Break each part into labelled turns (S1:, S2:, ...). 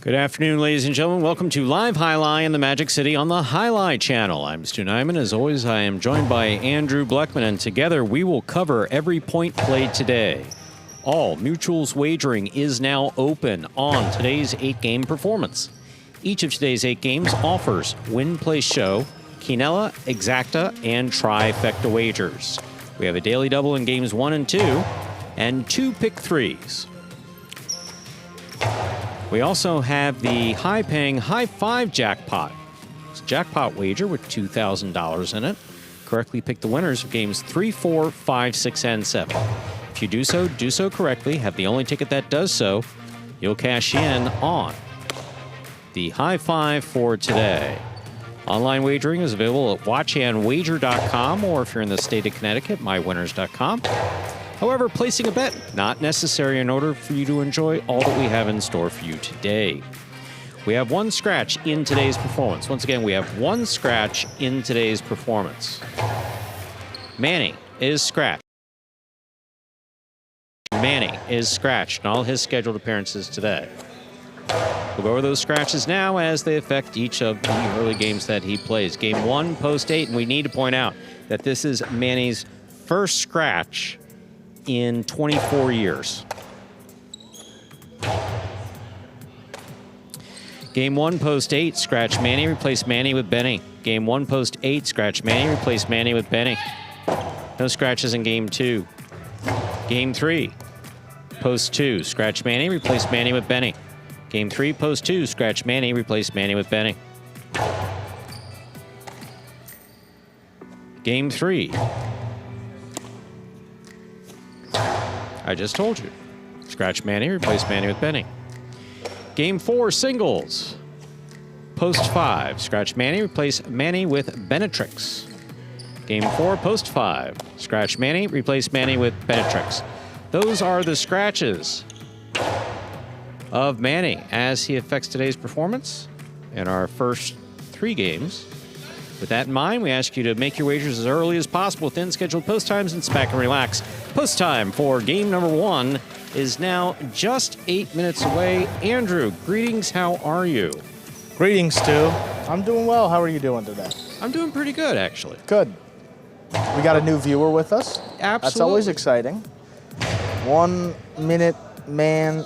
S1: Good afternoon, ladies and gentlemen. Welcome to Live Highlight in the Magic City on the Highlight channel. I'm Stu Nyman. As always, I am joined by Andrew Bleckman, and together we will cover every point played today. All Mutual's wagering is now open on today's 8-game performance. Each of today's 8 games offers win, play, show, quinella, exacta, and trifecta wagers. We have a daily double in games 1 and 2, and 2 pick 3s. We also have the high-paying High Five jackpot. It's a jackpot wager with $2,000 in it. Correctly pick the winners of games 3, 4, 5, 6, and 7. If you do so correctly, have the only ticket that does so, you'll cash in on the High Five for today. Online wagering is available at watchandwager.com, or if you're in the state of Connecticut, mywinners.com. However, placing a bet, not necessary in order for you to enjoy all that we have in store for you today. We have one scratch in today's performance. Once again, we have one scratch in today's performance. Manny is scratched. Manny is scratched in all his scheduled appearances today. We'll go over those scratches now as they affect each of the early games that he plays. Game 1, post 8, and we need to point out that this is Manny's first scratch in 24 years. Game 1, post 8, scratch Manny, replace Manny with Benny. Game 1, post 8, scratch Manny, replace Manny with Benny. No scratches in Game 2. Game 3, post 2, scratch Manny, replace Manny with Benny. Game 3, post 2, scratch Manny, replace Manny with Benny. Game 3. I just told you. Scratch Manny, replace Manny with Benny. Game 4, singles. Post 5, scratch Manny, replace Manny with Benetrix. Game 4, post 5, scratch Manny, replace Manny with Benetrix. Those are the scratches of Manny as he affects today's performance in our first 3 games. With that in mind, we ask you to make your wagers as early as possible within scheduled post times and sit back and relax. Post time for game number 1 is now just 8 minutes away. Andrew, greetings. How are you?
S2: Greetings, Stu. I'm doing well. How are you doing today?
S1: I'm doing pretty good, actually.
S2: Good. We got a new viewer with us.
S1: Absolutely.
S2: That's always exciting. 1 minute man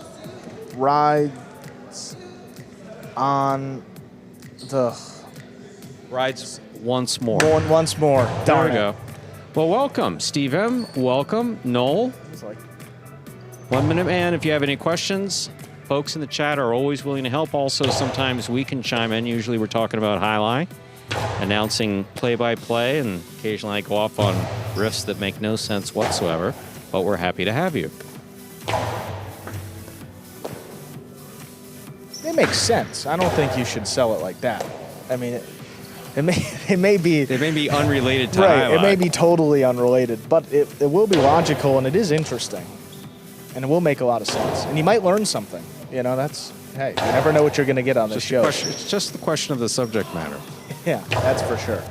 S2: rides on the...
S1: Rides once more.
S2: Once more.
S1: There we go. Well, welcome, Steve M. Welcome, Noel. 1 minute man, if you have any questions, folks in the chat are always willing to help. Also, sometimes we can chime in. Usually we're talking about highlight, announcing play-by-play, and occasionally I go off on riffs that make no sense whatsoever, but we're happy to have you.
S2: It makes sense. I don't think you should sell it like that. I mean, it may be
S1: unrelated to
S2: right.
S1: highlight.
S2: It may be totally unrelated, but it will be logical, and it is interesting, and it will make a lot of sense. And you might learn something. You know, hey, you never know what you're going to get on this show.
S1: It's just the question of the subject matter.
S2: Yeah, that's for sure.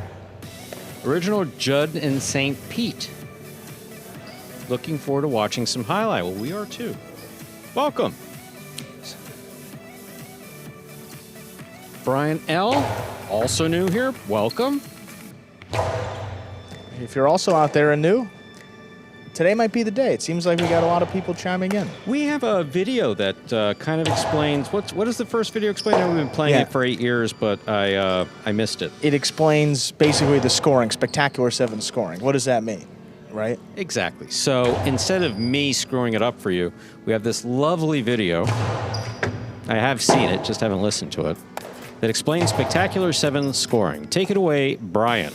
S1: Original Judd and St. Pete. Looking forward to watching some highlight. Well, we are too. Welcome. Brian L., also new here. Welcome.
S2: If you're also out there and new, today might be the day. It seems like we got a lot of people chiming in.
S1: We have a video that kind of explains what does the first video explain? We've been playing it for 8 years, but I missed it.
S2: It explains basically the scoring, Spectacular 7 scoring. What does that mean, right?
S1: Exactly. So instead of me screwing it up for you, we have this lovely video. I have seen it, just haven't listened to it, that explains Spectacular 7 scoring. Take it away, Brian.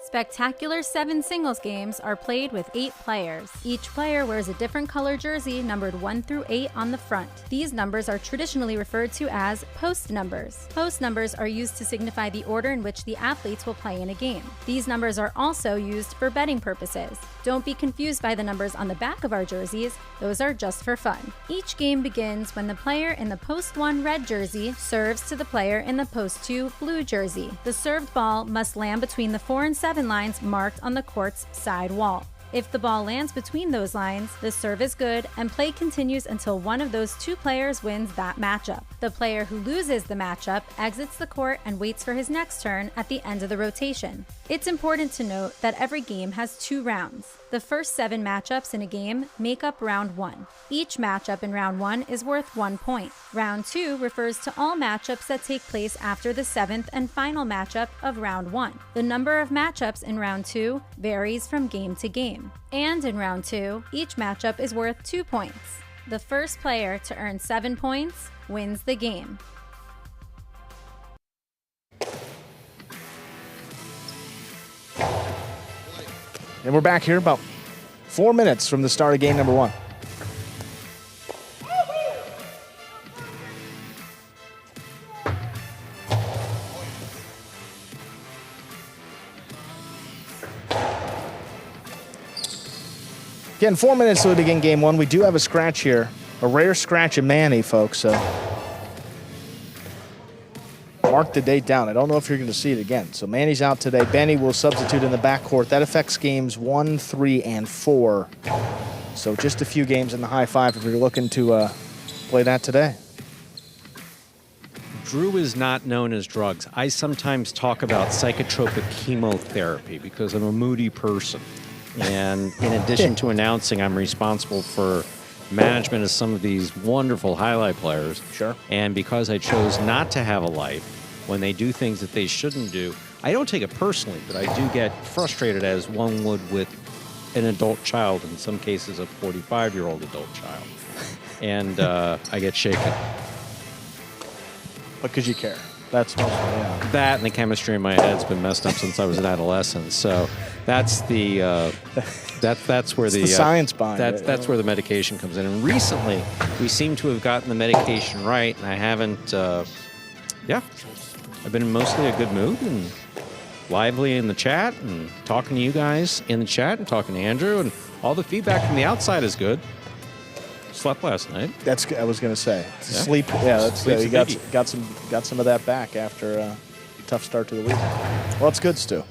S3: Spectacular 7 singles games are played with 8 players. Each player wears a different color jersey numbered 1 through 8 on the front. These numbers are traditionally referred to as post numbers. Post numbers are used to signify the order in which the athletes will play in a game. These numbers are also used for betting purposes. Don't be confused by the numbers on the back of our jerseys. Those are just for fun. Each game begins when the player in the post 1 red jersey serves to the player in the post 2 blue jersey. The served ball must land between the 4 and 7 lines marked on the court's side wall. If the ball lands between those lines, the serve is good and play continues until one of those two players wins that matchup. The player who loses the matchup exits the court and waits for his next turn at the end of the rotation. It's important to note that every game has 2 rounds. The first 7 matchups in a game make up round 1. Each matchup in round 1 is worth 1 point. Round 2 refers to all matchups that take place after the 7th and final matchup of round 1. The number of matchups in round 2 varies from game to game. And in round 2, each matchup is worth 2 points. The first player to earn 7 points wins the game.
S2: And we're back here about 4 minutes from the start of game number 1. Again, 4 minutes till we begin game 1. We do have a scratch here. A rare scratch in Manny, folks. So mark the date down. I don't know if you're going to see it again. So Manny's out today. Benny will substitute in the backcourt. That affects games 1, 3, and 4. So just a few games in the high 5 if you're looking to play that today.
S1: Drew is not known as drugs. I sometimes talk about psychotropic chemotherapy because I'm a moody person. And in addition to announcing, I'm responsible for management of some of these wonderful highlight players.
S2: Sure.
S1: And because I chose not to have a life when they do things that they shouldn't do, I don't take it personally, but I do get frustrated as one would with an adult child, in some cases a 45-year-old adult child. And I get shaken.
S2: Because you care. That's mostly, yeah.
S1: That and the chemistry in my head's been messed up since I was an adolescent. So that's the that's where the
S2: science behind it.
S1: That's where the medication comes in. And recently, we seem to have gotten the medication right, and I haven't. I've been in mostly a good mood and lively in the chat and talking to you guys in the chat and talking to Andrew, and all the feedback from the outside is good. Slept last night.
S2: I was going to say.
S1: Yeah.
S2: Sleep. Yeah, that's
S1: Sleep's
S2: you
S1: a biggie.
S2: got some of that back after a tough start to the week. Well, it's good, Stu.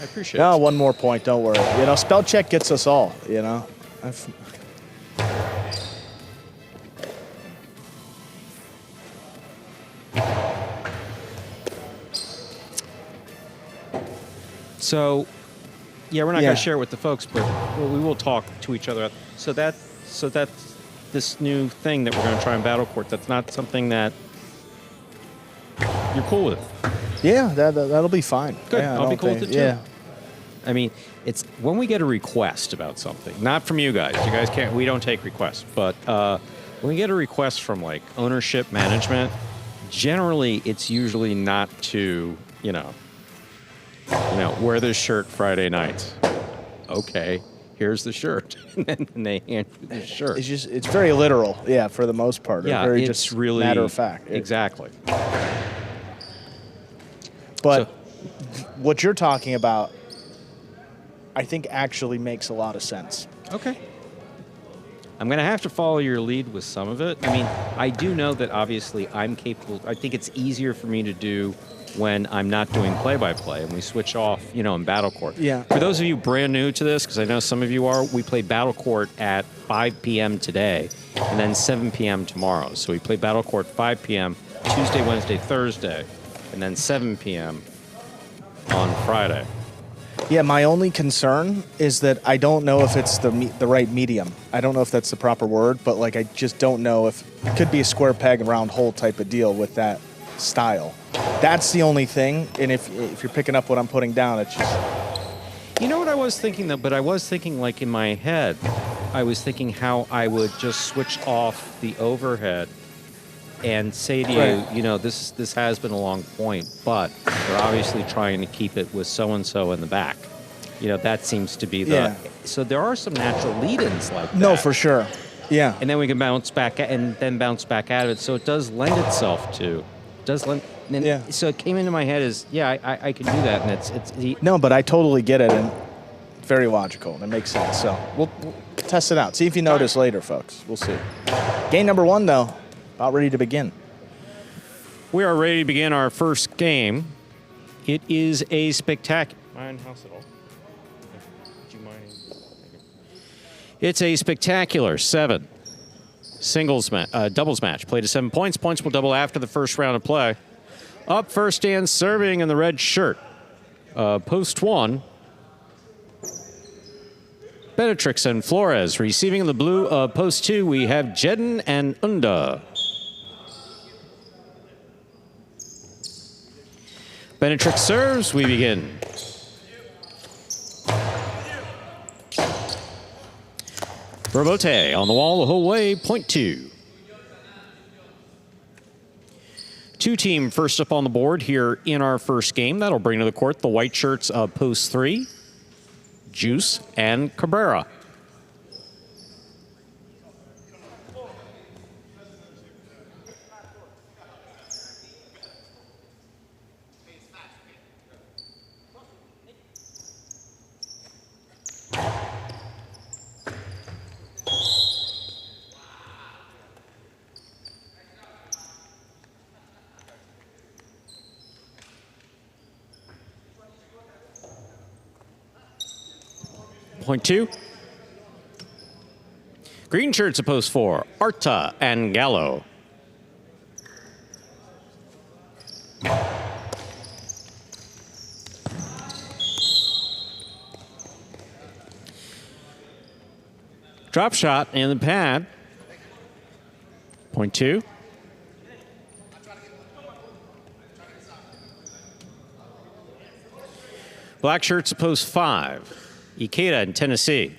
S1: I appreciate
S2: No,
S1: it.
S2: one more point. Don't worry. You know, spell check gets us all. You know.
S1: So, yeah, we're not going to share it with the folks, but we will talk to each other. So that's this new thing that we're going to try in Battle Court. That's not something that you're cool with.
S2: Yeah, that'll be fine.
S1: Good.
S2: Yeah,
S1: I'll be cool with it too.
S2: Yeah.
S1: I mean, it's when we get a request about something, not from you guys. You guys can't. We don't take requests, but when we get a request from like ownership, management, generally it's usually not to wear this shirt Friday night. Okay, here's the shirt, and then they hand you the shirt.
S2: It's very literal. Yeah, for the most part.
S1: Yeah,
S2: very
S1: it's
S2: just
S1: really
S2: matter of fact.
S1: Exactly.
S2: But what you're talking about, I think, actually makes a lot of sense.
S1: Okay. I'm going to have to follow your lead with some of it. I mean, I do know that obviously I'm capable. I think it's easier for me to do when I'm not doing play-by-play and we switch off, in Battle Court.
S2: Yeah.
S1: For those of you brand new to this, because I know some of you are, we play Battle Court at 5 p.m. today and then 7 p.m. tomorrow. So we play Battle Court 5 p.m. Tuesday, Wednesday, Thursday, and then 7 p.m. on Friday.
S2: Yeah, my only concern is that I don't know if it's the right medium. I don't know if that's the proper word, but I just don't know if it could be a square peg and round hole type of deal with that style. That's the only thing. And if you're picking up what I'm putting down, it's just.
S1: You know what I was thinking though? But I was thinking in my head, I was thinking how I would just switch off the overhead and say to you, this has been a long point, but we're obviously trying to keep it with so-and-so in the back. That seems to be the...
S2: Yeah.
S1: So there are some natural lead-ins like that.
S2: No, for sure. Yeah.
S1: And then we can bounce back out of it. So it does lend itself to... So it came into my head as, I can do that. And it's
S2: No, but I totally get it, and very logical, and it makes sense. So we'll test it out. See if you notice later, folks. We'll see. Game number 1, though. About ready to begin.
S1: We are ready to begin our first game. It is a spectacular... Mind house at all? Do you mind? It's a spectacular 7 doubles match. Played to 7 points. Points will double after the first round of play. Up first and serving in the red shirt. Post 1. Benetrix and Flores. Receiving in the blue post 2, we have Jedden and Unda. Benetrix serves. We begin. Robote on the wall the whole way, point 2. 2-team first up on the board here in our first game. That'll bring to the court the white shirts of post 3, Juice and Cabrera. Point 2. Green shirts of post 4, Arta and Gallo. Drop shot in the pad. Point 2. Black shirts of post 5. Ikeda in Tennessee.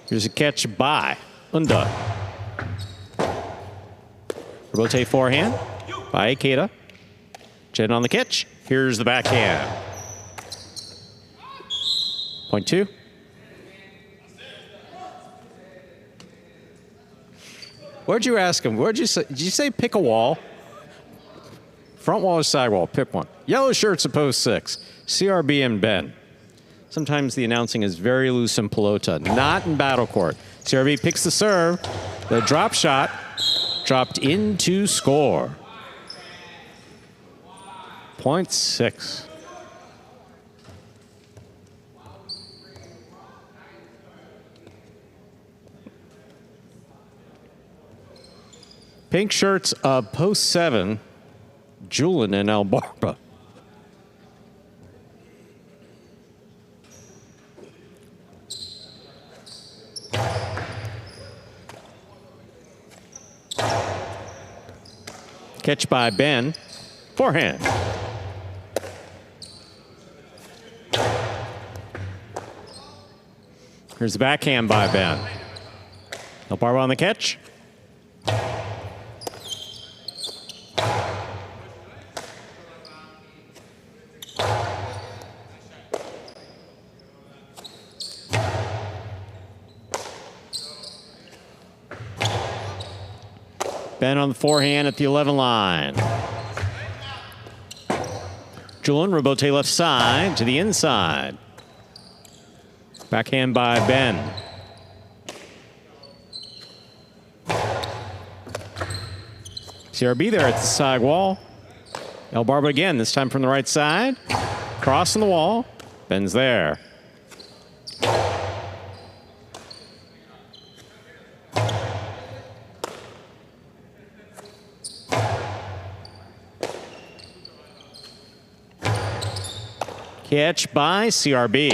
S1: Here's a catch by Unda. Robote forehand by Ikeda. Jen on the catch. Here's the backhand. Point 2. What'd you ask him? What'd you say? Did you say pick a wall? Front wall or side wall? Pick one. Yellow shirts of post 6. CRB and Ben. Sometimes the announcing is very loose in Pelota, not in battle court. CRB picks the serve. The drop shot dropped in to score. Point 6. Pink shirts of post 7, Julian and El Barba. Catch by Ben. Forehand. Here's the backhand by Ben. El Barba on the catch. Ben on the forehand at the 11 line. Julian, Robote left side to the inside. Backhand by Ben. CRB there at the side wall. El Barba again, this time from the right side. Crossing the wall. Ben's there. Catch by CRB.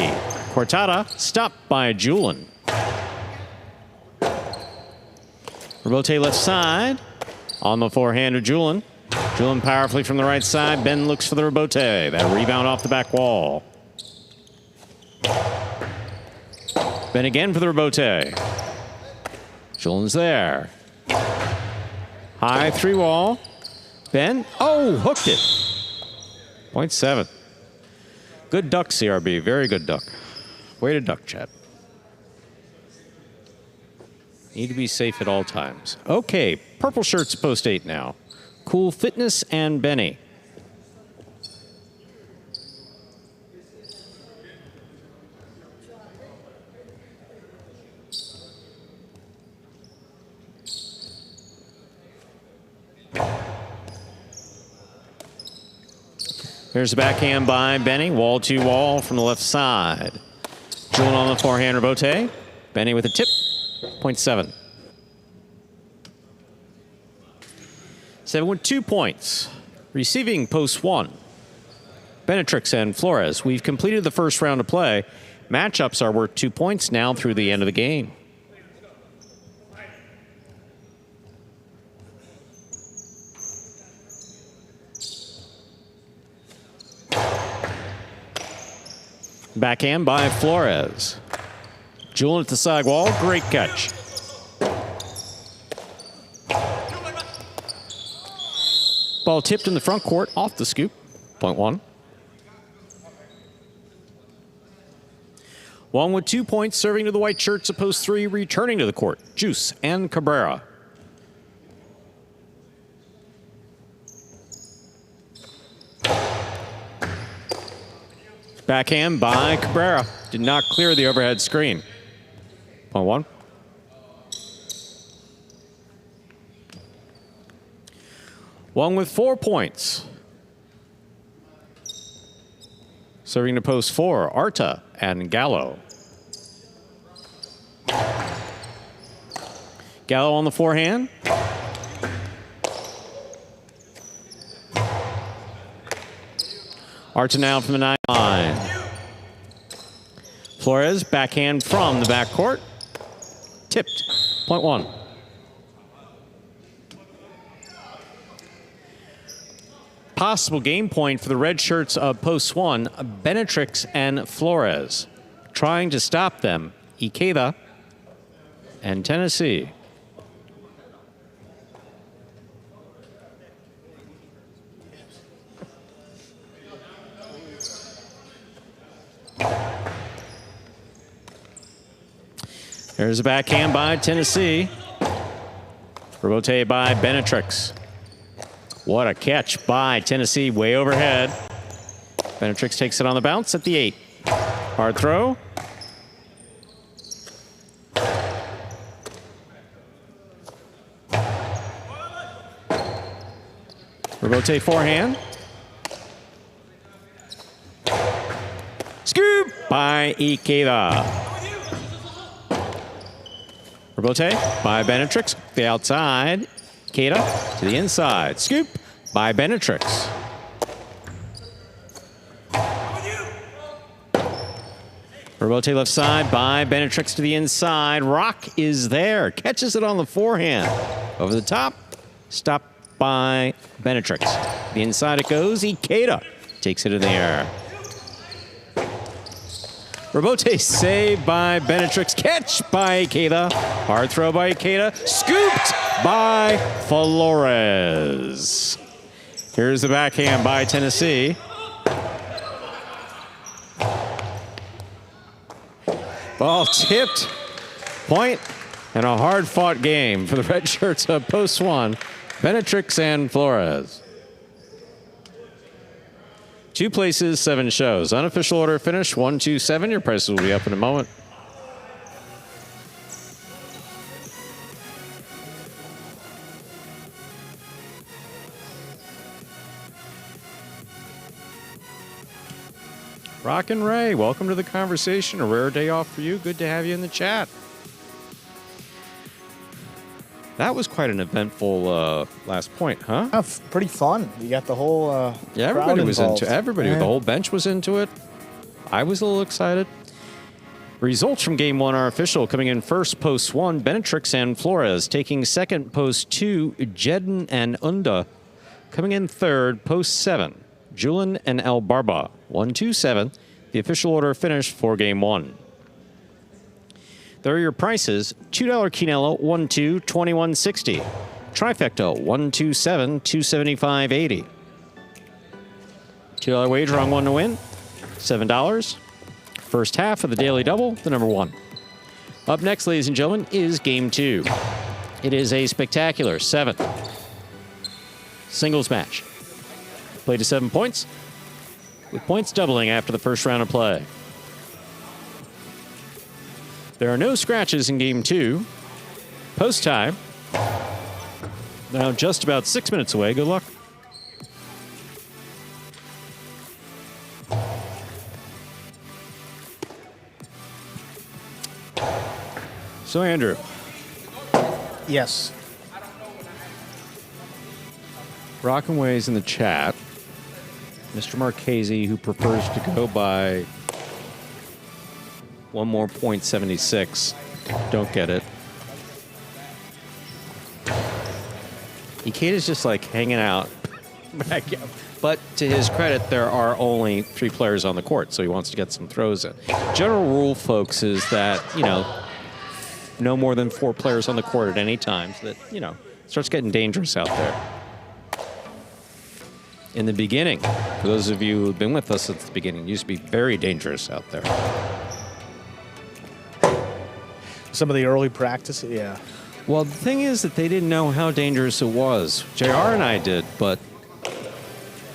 S1: Cortada stopped by Julian. Robote left side. On the forehand of Julian. Julian powerfully from the right side. Ben looks for the Robote. That rebound off the back wall. Ben again for the Robote. Julian's there. High 3 wall. Ben. Oh, hooked it. Point 7. Good duck, CRB. Very good duck. Way to duck, Chad. Need to be safe at all times. Okay, purple shirts post 8 now. Cool Fitness and Benny. There's a backhand by Benny. Wall to wall from the left side. Julian on the forehand, rebote. Benny with a tip. 0.7. 7 with 2 points. Receiving post 1. Benetrix and Flores. We've completed the first round of play. Matchups are worth 2 points now through the end of the game. Backhand by Flores. Julian at the side wall. Great catch. Ball tipped in the front court off the scoop. 0.1. 1 with 2 points, serving to the white shirts at post 3, returning to the court. Juice and Cabrera. Backhand by Cabrera. Did not clear the overhead screen. 0.1. One with 4 points. Serving to post 4, Arta and Gallo. Gallo on the forehand. Arta now from the 9 line. Flores backhand from the backcourt. Tipped. 0.1. Possible game point for the red shirts of post 1, Benetrix and Flores. Trying to stop them, Ikeda and Tennessee. There's a backhand by Tennessee. Rebote by Benetrix. What a catch by Tennessee, way overhead. Benetrix takes it on the bounce at the 8. Hard throw. Rebote forehand. Scoop by Ikeda. Rebote by Benetrix, the outside. Ikeda to the inside. Scoop by Benetrix. Rebote left side by Benetrix to the inside. Rock is there. Catches it on the forehand. Over the top. Stopped by Benetrix. The inside it goes. Ikeda takes it in the air. Rebote saved by Benetrix. Catch by Ikeda. Hard throw by Ikeda. Scooped by Flores. Here's the backhand by Tennessee. Ball tipped. Point and a hard-fought game for the red shirts of post 1, Benetrix and Flores. 2 places, 7 shows. Unofficial order finish, 1, 2, 7. Your prices will be up in a moment. Rock and Ray, welcome to the conversation. A rare day off for you. Good to have you in the chat. That was quite an eventful last point, huh?
S2: Oh, pretty fun. You got the whole
S1: yeah, everybody was
S2: involved.
S1: into everybody.
S2: Yeah.
S1: The whole bench was into it. I was a little excited. Results from game 1 are official. Coming in first, post 1, Benetrix and Flores. Taking second, post 2, Jeden and Unda. Coming in third, post 7, Julian and El Barba. 1, 2, 7. The official order finished for game 1. There are your prices. $2 Quinello, 1-2, 21.60. Trifecta, 127, 275.80. $2 wager on 1 to win, $7. First half of the daily double, the number 1. Up next, ladies and gentlemen, is game 2. It is a spectacular 7 singles match. Played to 7 points, with points doubling after the first round of play. There are no scratches in game 2. Post time. Now just about 6 minutes away. Good luck. So, Andrew,
S2: Yes.
S1: Rockin' Ways in the chat. Mr. Marchese, who prefers to go by one more .76. Don't get it. Ikeda's just like hanging out. But to his credit, there are only 3 players on the court, so he wants to get some throws in. General rule, folks, is that, no more than 4 players on the court at any time. So that, it starts getting dangerous out there. In the beginning, for those of you who've been with us since the beginning, it used to be very dangerous out there.
S2: Some of the early practices, yeah.
S1: Well, the thing is that they didn't know how dangerous it was. JR and I did, but,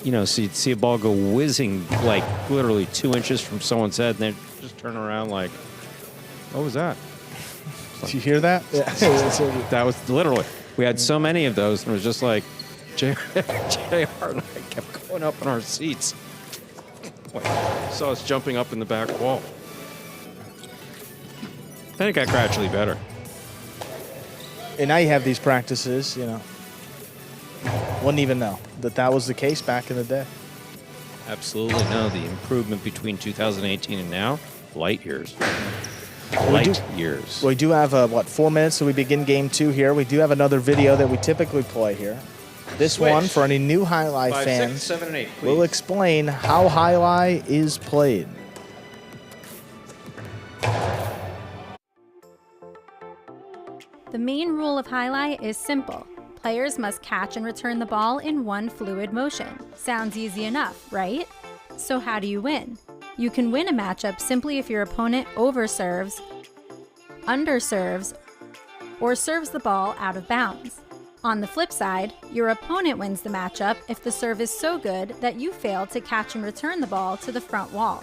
S1: so you'd see a ball go whizzing like literally 2 inches from someone's head, and then just turn around like, what was that?
S2: Did you hear that? Yeah.
S1: That was literally, we had so many of those, and it was just like, JR and I kept going up in our seats. Saw us jumping up in the back wall. Then it got gradually better.
S2: And now you have these practices, Wouldn't even know that was the case back in the day.
S1: Absolutely no. The improvement between 2018 and now, light years.
S2: We do have, 4 minutes so we begin game 2 here. We do have another video that we typically play here. This
S1: Switch.
S2: one, for any new highlight
S1: 5,
S2: fans,
S1: 6, 7, and 8, please.
S2: will explain how highlight is played.
S3: The main rule of highlight is simple. Players must catch and return the ball in one fluid motion. Sounds easy enough, right? So how do you win? You can win a matchup simply if your opponent overserves, underserves, or serves the ball out of bounds. On the flip side, your opponent wins the matchup if the serve is so good that you fail to catch and return the ball to the front wall.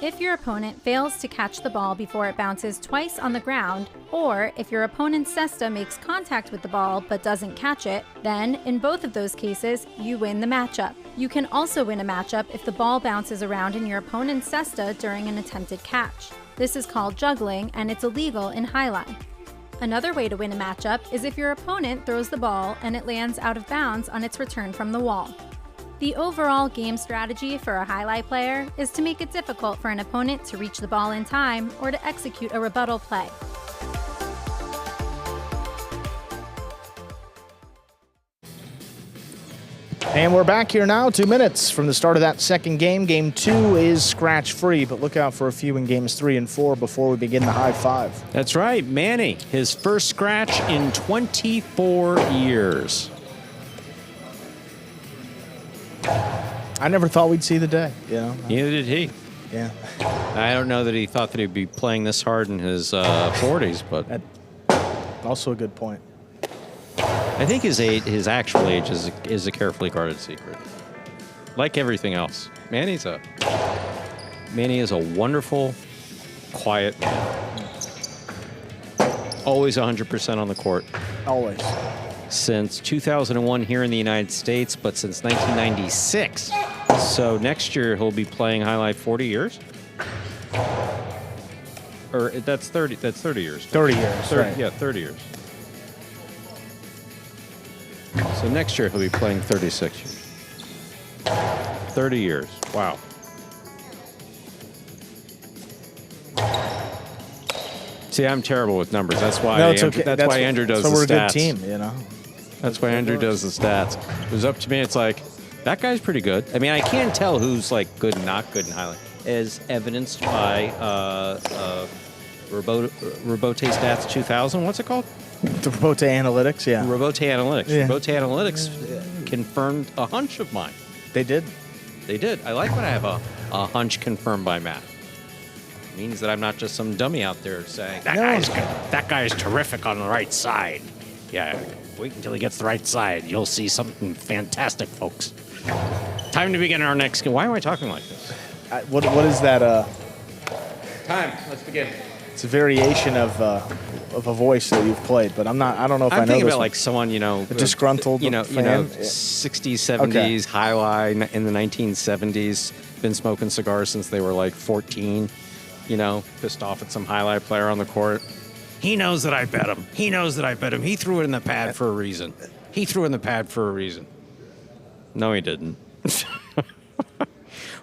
S3: If your opponent fails to catch the ball before it bounces twice on the ground, or if your opponent's cesta makes contact with the ball but doesn't catch it, then in both of those cases, you win the matchup. You can also win a matchup if the ball bounces around in your opponent's cesta during an attempted catch. This is called juggling, and it's illegal in highlight. Another way to win a matchup is if your opponent throws the ball and it lands out of bounds on its return from the wall. The overall game strategy for a highlight player is to make it difficult for an opponent to reach the ball in time or to execute a rebuttal play.
S2: And we're back here now, 2 minutes from the start of that second game. Game 2 is scratch-free, but look out for a few in games 3 and 4 before we begin the high 5.
S1: That's right, Manny, his first scratch in 24 years.
S2: I never thought we'd see the day,
S1: Neither did he.
S2: Yeah.
S1: I don't know that he thought that he'd be playing this hard in his 40s, but
S2: Also a good point.
S1: I think his actual age is a carefully guarded secret. Like everything else. Manny is a wonderful, quiet man. Always 100% on the court.
S2: Always.
S1: Since 2001 here in the United States, but since 1996. So next year he'll be playing highlight 40 years? Or that's 30 years.
S2: 30 years, right.
S1: Yeah, 30 years. So next year he'll be playing 36 years. 30 years. Wow. See, I'm terrible with numbers. That's why That's why Andrew does the stats.
S2: So we're a good team,
S1: That's why Andrew does the stats. It was up to me. It's like, that guy's pretty good. I mean, I can't tell who's like good and not good in highlight, as evidenced by Robote Stats 2000. What's it called?
S2: The Robote Analytics, yeah.
S1: Robote Analytics.
S2: Yeah.
S1: Robote Analytics confirmed a hunch of mine.
S2: They did.
S1: They did. I like when I have a hunch confirmed by Matt. It means that I'm not just some dummy out there saying, that guy is terrific on the right side. Yeah, wait until he gets the right side. You'll see something fantastic, folks. Time to begin our next game. Why am I talking like this?
S2: What is that?
S1: Time. Let's begin.
S2: It's a variation of a voice that you've played, but I don't know if I know this.
S1: I'm thinking about
S2: one.
S1: like someone,
S2: a disgruntled fan.
S1: 60s, 70s, highlight in the 1970s, been smoking cigars since they were like 14, pissed off at some highlight player on the court. He knows that I bet him. He knows that I bet him. He threw it in the pad for a reason. He threw in the pad for a reason. No, he didn't.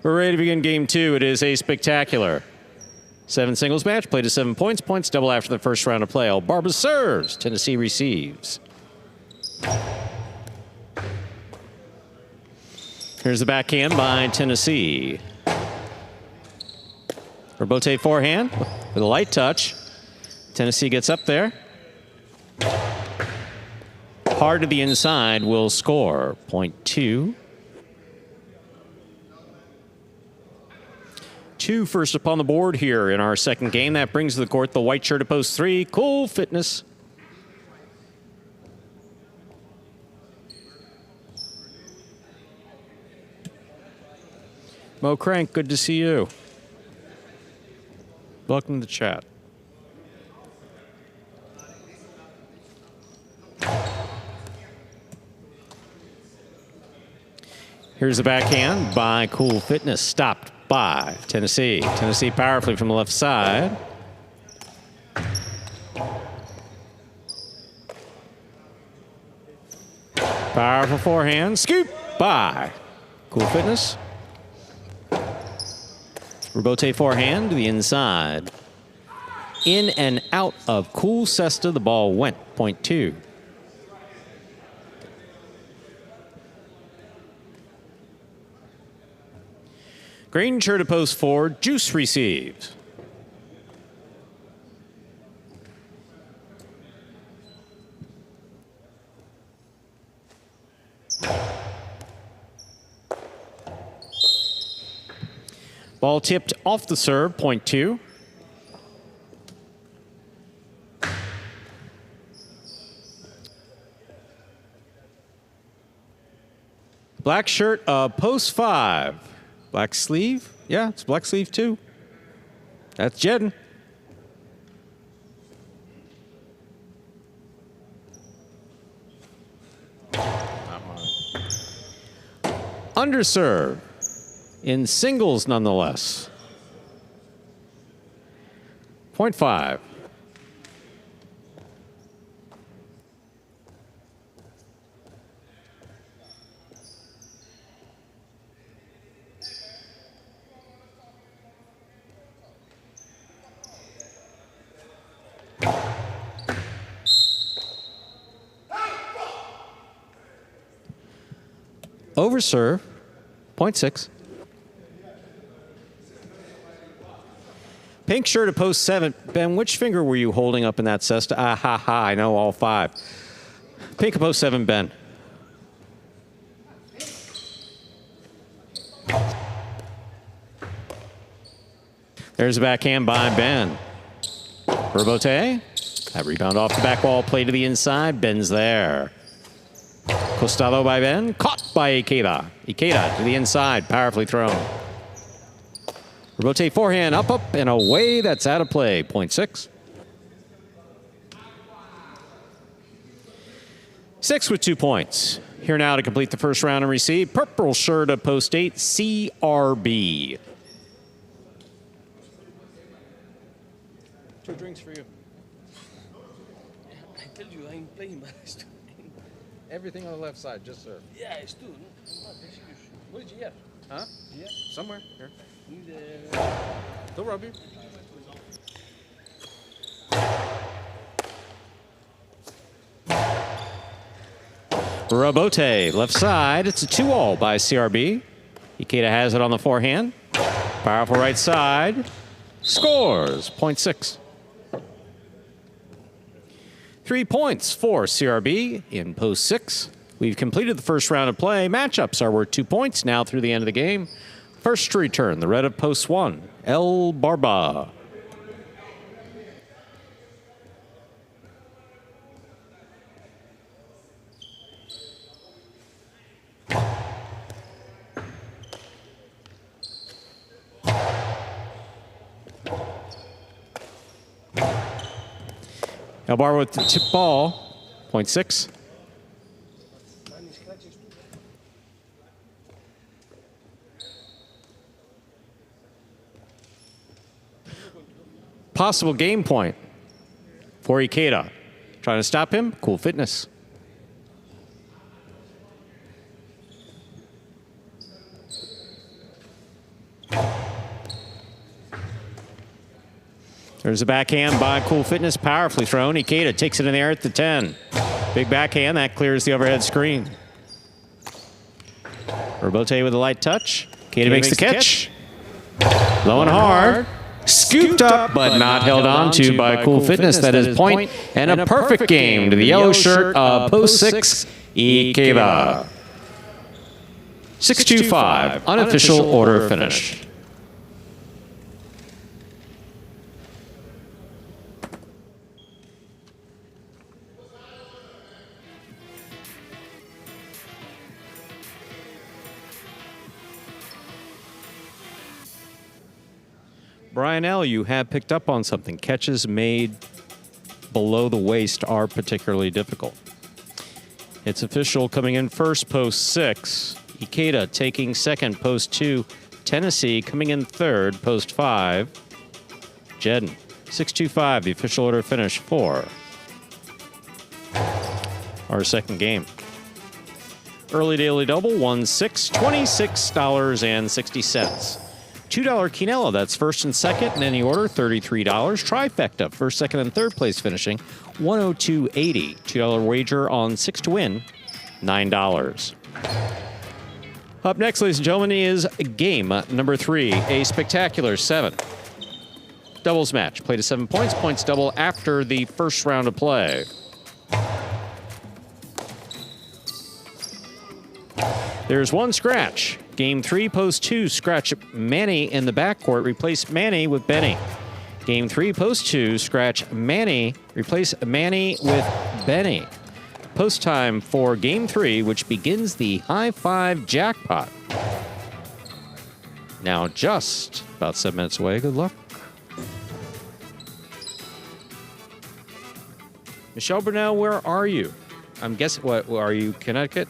S1: We're ready to begin game 2. It is a spectacular 7 singles match. Played to 7 points. Points double after the first round of play. Barba serves. Tennessee receives. Here's the backhand by Tennessee. Rebote forehand with a light touch. Tennessee gets up there. Hard to the inside will score. Point 2. 2 first upon the board here in our second game. That brings to the court the white shirt at post 3. Cool Fitness. Mo Crank, good to see you. Welcome to the chat. Here's the backhand by Cool Fitness. Stopped by Tennessee. Tennessee powerfully from the left side. Powerful forehand. Scoop by Cool Fitness. Rebote forehand to the inside. In and out of Cool Cesta. The ball went. Point 2. Green shirt to post 4. Juice receives. Ball tipped off the serve. Point 2. Black shirt, post 5. Black sleeve? Yeah, it's black sleeve too. That's Jedden. Underserve. In singles, nonetheless. Point 5. Overserve. Point 6. Pink shirt at post 7. Ben, which finger were you holding up in that cesta? Ah, ha, ha. I know all 5. Pink at post 7, Ben. There's a backhand by Ben. Rebote. That rebound off the back wall. Play to the inside. Ben's there. Costado by Ben. Caught by Ikeda. Ikeda to the inside. Powerfully thrown. Rebote forehand, up, and away. That's out of play. Point 6. 6 with 2 points. Here now to complete the first round and receive. Purple shirt at post 8, CRB. 2 drinks for you.
S4: I tell you, I ain't playing, but I still.
S1: Everything on the left side, just serve.
S4: Yeah, I still. What did you get?
S1: Huh?
S4: Yeah.
S1: Somewhere. Here.
S4: Need
S1: They'll rub you. Rebote, left side. It's a 2-all by CRB. Ikeda has it on the forehand. Powerful right side. Scores. Point 6. 3 points for CRB in post 6. We've completed the first round of play. Matchups are worth 2 points now through the end of the game. First to return, the red of post 1, El Barba. El Barba with the tip ball, point 6. Possible game point for Ikeda. Trying to stop him, Cool Fitness. There's a backhand by Cool Fitness, powerfully thrown. Ikeda takes it in the air at the 10. Big backhand, that clears the overhead screen. Robote with a light touch. Ikeda makes the catch. Low and hard. Scooped up, but not held on to by Cool Fitness. That is point and a perfect game to the yellow shirt of Post 6, Ikeda. 6-2-5, unofficial order finish. Brian L., you have picked up on something. Catches made below the waist are particularly difficult. It's official coming in first, Post 6. Ikeda taking second, Post 2. Tennessee coming in third, Post 5. Jedden, 6-2-5, the official order finish for our second game. Early daily double, 1-6, $26.60. $2 Quinella, that's first and second in any order, $33. Trifecta, first, second, and third place finishing, $102.80. $2 wager on 6 to win, $9. Up next, ladies and gentlemen, is game number 3, a spectacular 7. Doubles match, play to 7 points, points double after the first round of play. There's one scratch. Game 3, Post 2, scratch Manny in the backcourt, replace Manny with Benny. Game 3, Post 2, scratch Manny, replace Manny with Benny. Post time for Game 3, which begins the high 5 jackpot. Now just about 7 minutes away. Good luck. Michelle Burnell, where are you? I'm guessing, what are you, Connecticut?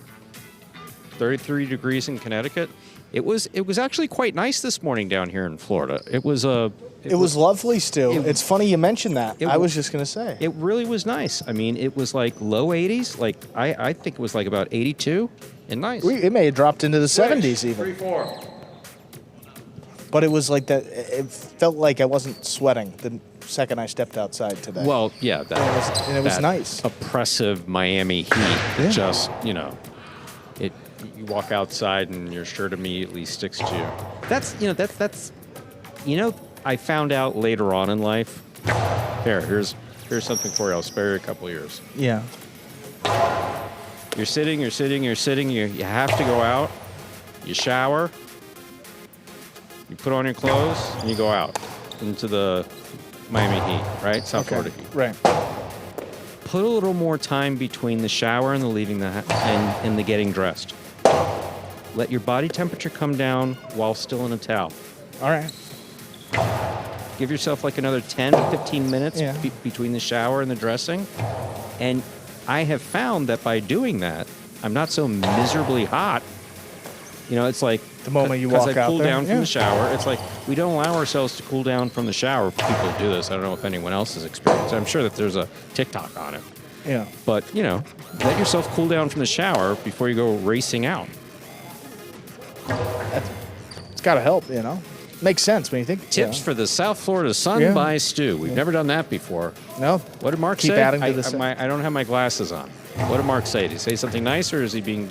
S1: 33 degrees in Connecticut. It was actually quite nice this morning down here in Florida. It was
S2: lovely, Stu. It's funny you mentioned that. I was just going to say.
S1: It really was nice. I mean, it was like low 80s. Like I think it was like about 82 and nice.
S2: It may have dropped into the 70s even.
S4: 3-4.
S2: But it was like that. It felt like I wasn't sweating the second I stepped outside today.
S1: Well, yeah.
S2: It was nice.
S1: Oppressive Miami heat.
S2: Yeah.
S1: Just, you walk outside and your shirt immediately sticks to you. I found out later on in life. Here's something for you. I'll spare you a couple years.
S2: Yeah.
S1: You're sitting. You have to go out. You shower. You put on your clothes and you go out into the Miami heat, right? South Florida heat.
S2: Right.
S1: Put a little more time between the shower and the leaving and the getting dressed. Let your body temperature come down while still in a towel.
S2: All right.
S1: Give yourself like another 10 to 15 minutes between the shower and the dressing. And I have found that by doing that, I'm not so miserably hot. It's like
S2: the moment you walk out there.
S1: Because I cool down from the shower. It's like we don't allow ourselves to cool down from the shower. People do this. I don't know if anyone else has experienced it. I'm sure that there's a TikTok on it.
S2: Yeah.
S1: But, let yourself cool down from the shower before you go racing out.
S2: It's got to help, Makes sense when you think.
S1: Tips for the South Florida sun by Stu. We've never done that before.
S2: No.
S1: What did Mark
S2: Keep
S1: say?
S2: adding to the set.
S1: I don't have my glasses on. What did Mark say? Did he say something nice, or is he being...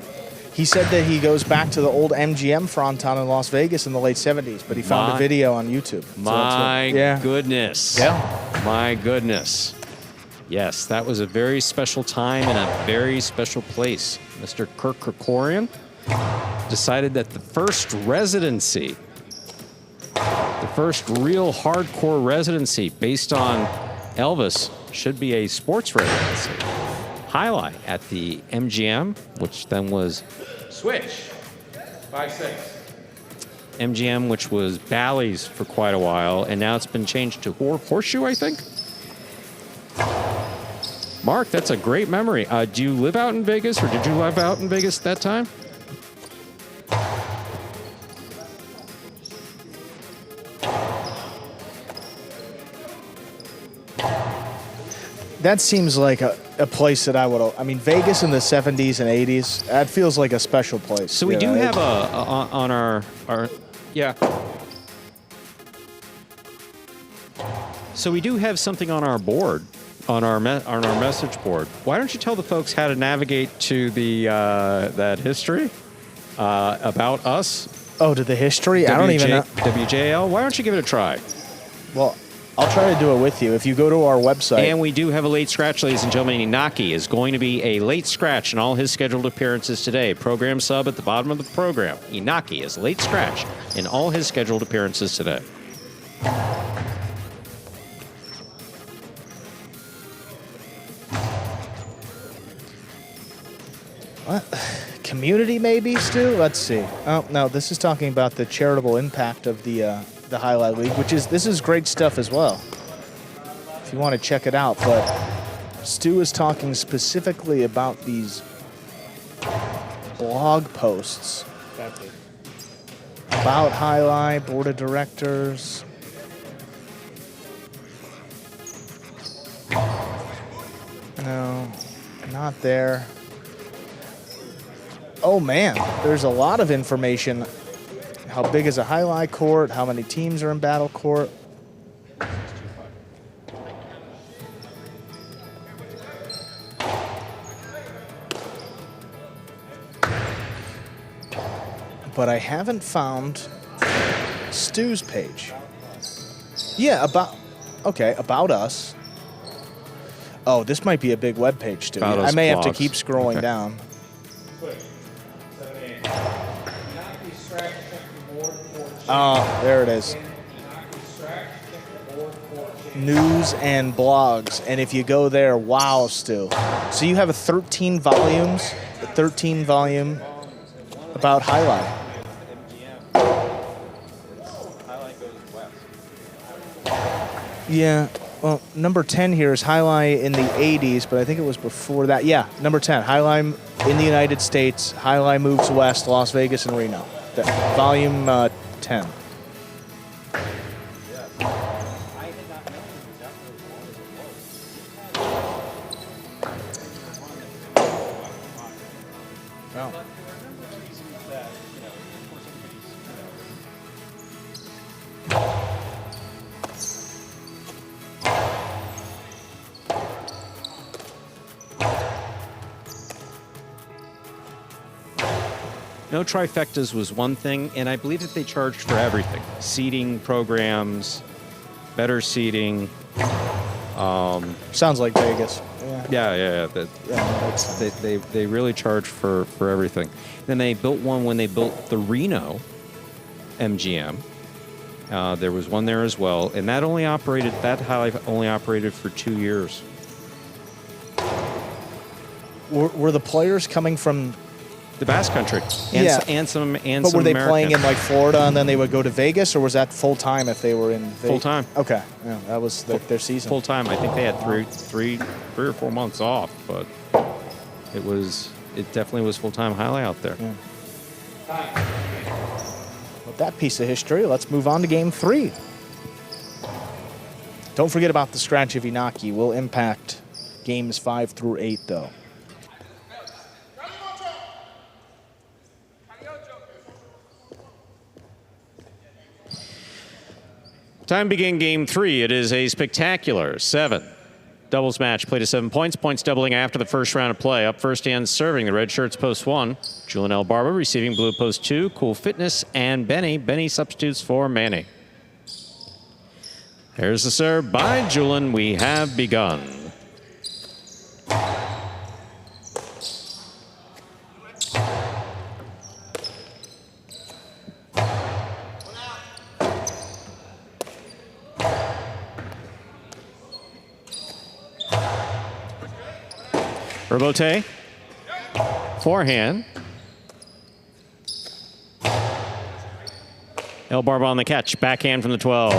S2: He said that he goes back to the old MGM fronton in Las Vegas in the late 70s, but he found a video on YouTube.
S1: My goodness.
S2: Yeah.
S1: My goodness. Yes, that was a very special time in a very special place. Mr. Kirk Kerkorian decided that the first residency, the first real hardcore residency based on Elvis, should be a sports residency. Highlight at the MGM, which then was
S4: Switch. 5-6.
S1: MGM, which was Bally's for quite a while, and now it's been changed to Horseshoe, I think. Mark, that's a great memory. Do you live out in Vegas, or did you live out in Vegas at that time?
S2: that seems like a place that I would. I mean, Vegas in the 70s and 80s. That feels like a special place.
S1: So we do have on our yeah. So we do have something on our board, on our message board. Why don't you tell the folks how to navigate to the that history about us?
S2: Oh, to the history? I don't even know.
S1: WJL. Why don't you give it a try?
S2: Well, I'll try to do it with you. If you go to our website.
S1: And we do have a late scratch, ladies and gentlemen. Inaki is going to be a late scratch in all his scheduled appearances today. Program sub at the bottom of the program. Inaki is late scratch in all his scheduled appearances today.
S2: What? Community maybe, Stu? Let's see. Oh, no, this is talking about the charitable impact of the Highlight League, this is great stuff as well, if you want to check it out. But Stu is talking specifically about these blog posts about Highlight, board of directors. No, not there. Oh man, there's a lot of information. How big is a highlight court? How many teams are in battle court? But I haven't found Stu's page. Yeah, about us. Oh, this might be a big web page, Stu. I may have to keep scrolling down. Oh, there it is. News and blogs. And if you go there, wow, Stu. So you have a 13 volume about Highlight. Yeah, well, number 10 here is Highlight in the 80s, but I think it was before that. Yeah, number 10, Highlight in the United States, Highlight moves west, Las Vegas and Reno. Volume 10.
S1: No trifectas was one thing, and I believe that they charged for everything. Seating programs, better seating.
S2: Sounds like Vegas.
S1: Yeah. They really charge for everything. Then they built one when they built the Reno MGM. There was one there as well, and that highlight only operated for 2 years.
S2: Were the players coming from
S1: the Basque Country, and some
S2: But were they
S1: American.
S2: playing in like Florida and then they would go to Vegas, or was that full time if they were in Vegas?
S1: Full time?
S2: Okay, yeah, that was their season.
S1: Full time. I think they had three or 4 months off, but it definitely was full time highlight out there.
S2: Yeah. With that piece of history, let's move on to Game 3. Don't forget about the scratch of Inaki. Will impact games 5 through 8, though.
S1: Time to begin Game 3. It is a spectacular 7 doubles match. Played to 7 points. Points doubling after the first round of play. Up first and serving the red shirts post 1. Julian L. Barber receiving blue post 2. Cool Fitness and Benny. Benny substitutes for Manny. There's the serve by Julian. We have begun. Robote, forehand. El Barba on the catch, backhand from the 12.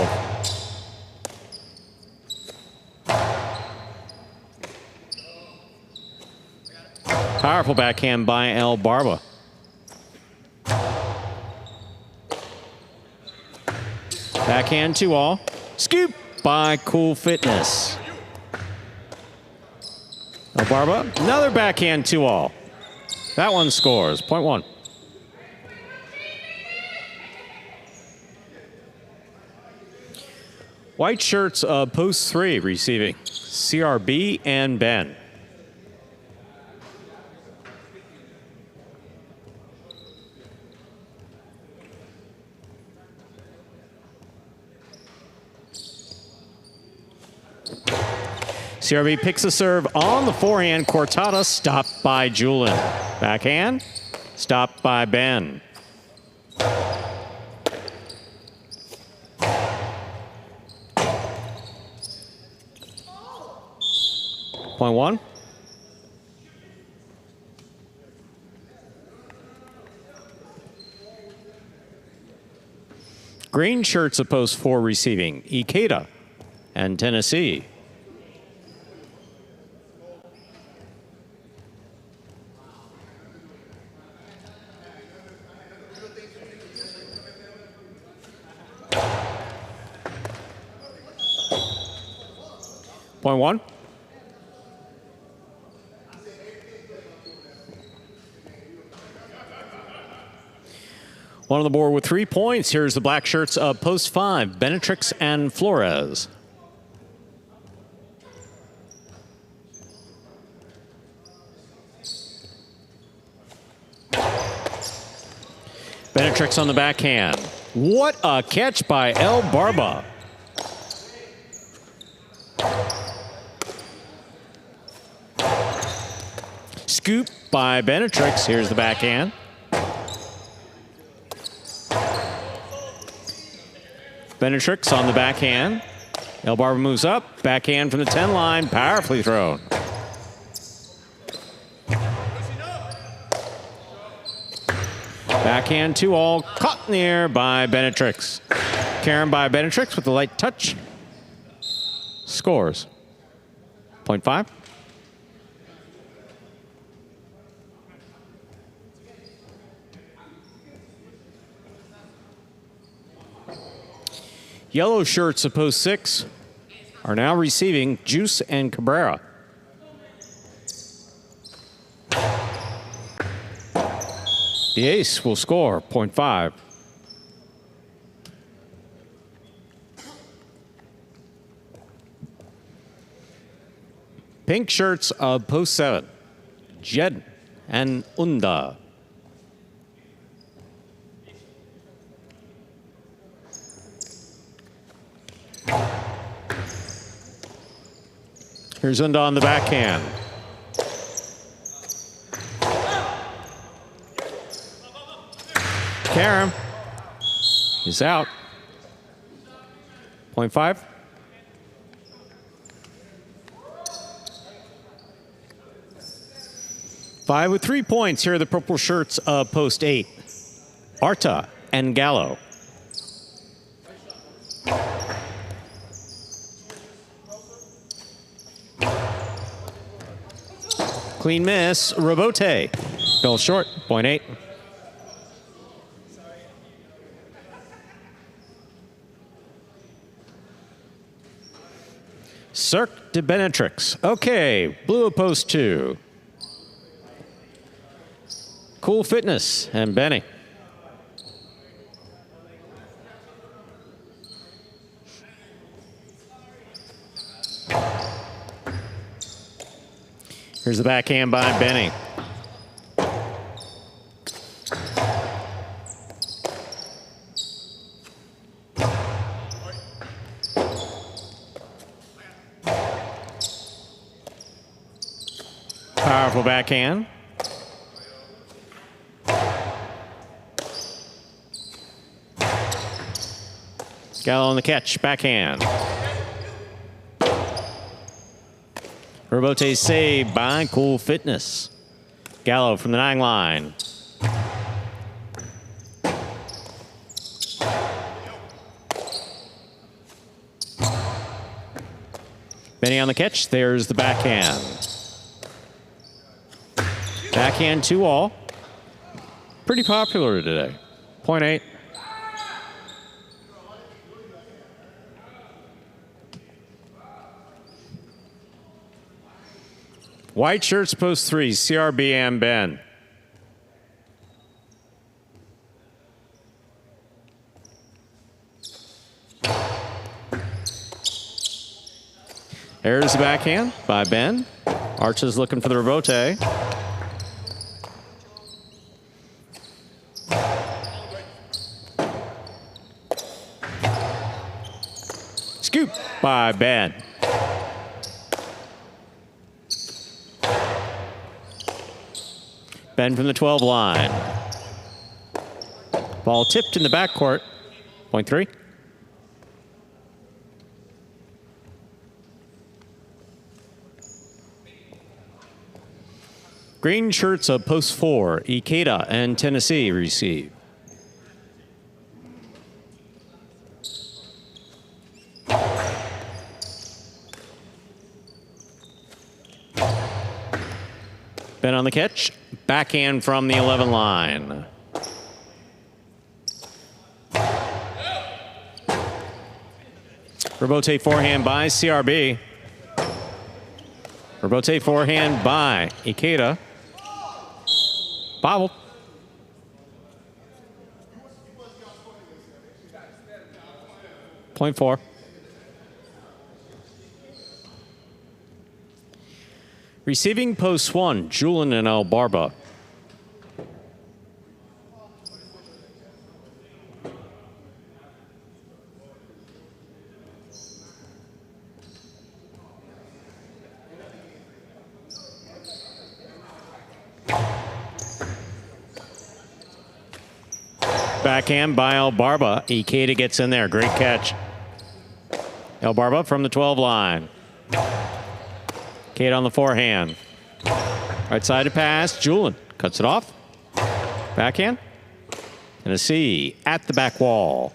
S1: Powerful backhand by El Barba. Backhand 2-all. Scoop by Cool Fitness. Barba, another backhand 2-all. That one scores, point 1. White shirts, post 3 receiving. CRB and Ben. CRB picks a serve on the forehand. Cortada stopped by Julin. Backhand, stopped by Ben. Point 1. Green shirts of post 4 receiving. Ikeda and Tennessee. Point 1. One on the board with 3 points. Here's the black shirts of post 5, Benetrix and Flores. Benetrix on the backhand. What a catch by El Barba. Scoop by Benetrix. Here's the backhand. Benetrix on the backhand. El Barba moves up. Backhand from the 10 line. Powerfully thrown. Backhand 2-all. Caught in the air by Benetrix. Karen by Benetrix with the light touch. Scores. Point 5. Yellow shirts of post 6 are now receiving Juice and Cabrera. The ace will score, point 5. Pink shirts of post 7, Jed and Unda. Here's Unda on the backhand. Karam is out. Point 5. Five with 3 points. Here are the purple shirts of post 8. Arta and Gallo. Clean miss, Robote. Fell short, point 8. Cirque de Benetrix. Okay, blue of post 2. Cool Fitness and Benny. Here's the backhand by Benny. Powerful backhand. Gallo on the catch, backhand. Robote saved by Cool Fitness. Gallo from the 9 line. Benny on the catch. There's the backhand. Backhand 2-all. Pretty popular today. Point 8. White shirts, post 3, CRB and Ben. There's the backhand by Ben. Archer's looking for the rebote. Scoop by Ben. Ben from the 12 line. Ball tipped in the backcourt. Point 3. Green shirts of post 4. Ikeda and Tennessee receive. Ben on the catch. Backhand from the 11 line. Rebote forehand by CRB. Rebote forehand by Ikeda. Bobble. Point 4. Receiving post 1, Julian and El Barba. Backhand by El Barba. Ikeda gets in there. Great catch. El Barba from the 12 line. Ikeda on the forehand. Right side to pass. Julian cuts it off. Backhand. And a C at the back wall.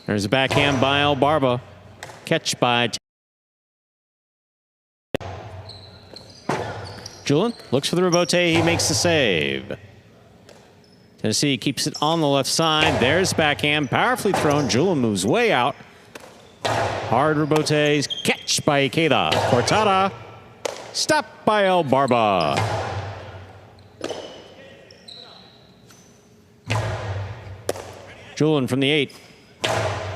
S1: There's a backhand by El Barba. Catch by Julian looks for the rebote. He makes the save. Tennessee keeps it on the left side. There's backhand. Powerfully thrown. Julian moves way out. Hard rebotes. Catch by Ikeda. Cortada. Stop by El Barba. Julian from the 8.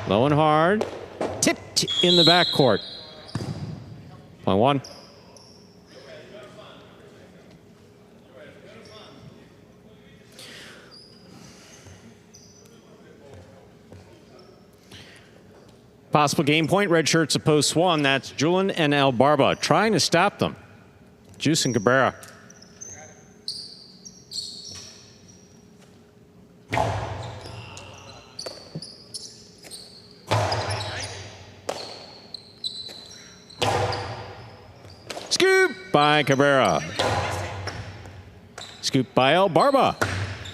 S1: Low and hard. Tipped in the backcourt. Point 1. Possible game point. Red shirts of post 1. That's Julian and El Barba trying to stop them. Juice and Cabrera. Scoop by Cabrera. Scoop by El Barba.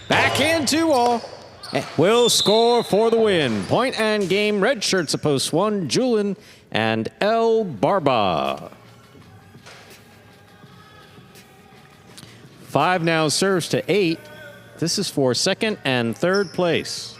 S1: Backhand 2-all. Will score for the win. Point and game. Red shirts of post 1. Julian and El Barba. 5 now serves to 8. This is for second and third place.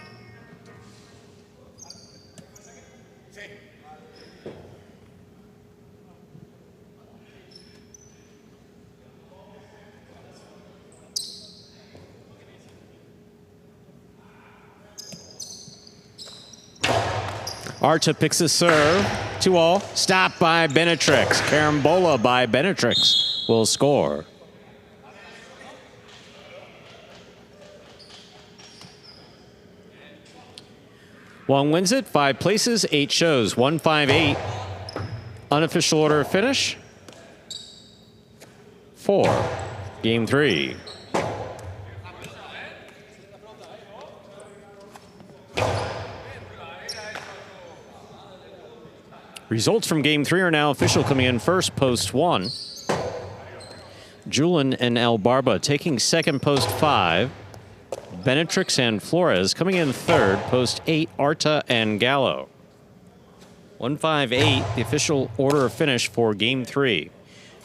S1: Arta picks a serve. 2-all. Stop by Benetrix. Carambola by Benetrix will score. Wong wins it. 5 places, 8 shows. 1-5-8. Unofficial order of finish. 4. Game 3. Results from game 3 are now official. Coming in first, post 1. Julian and El Barba taking second, post 5. Benetrix and Flores coming in third, post 8. Arta and Gallo. 158, the official order of finish for Game 3.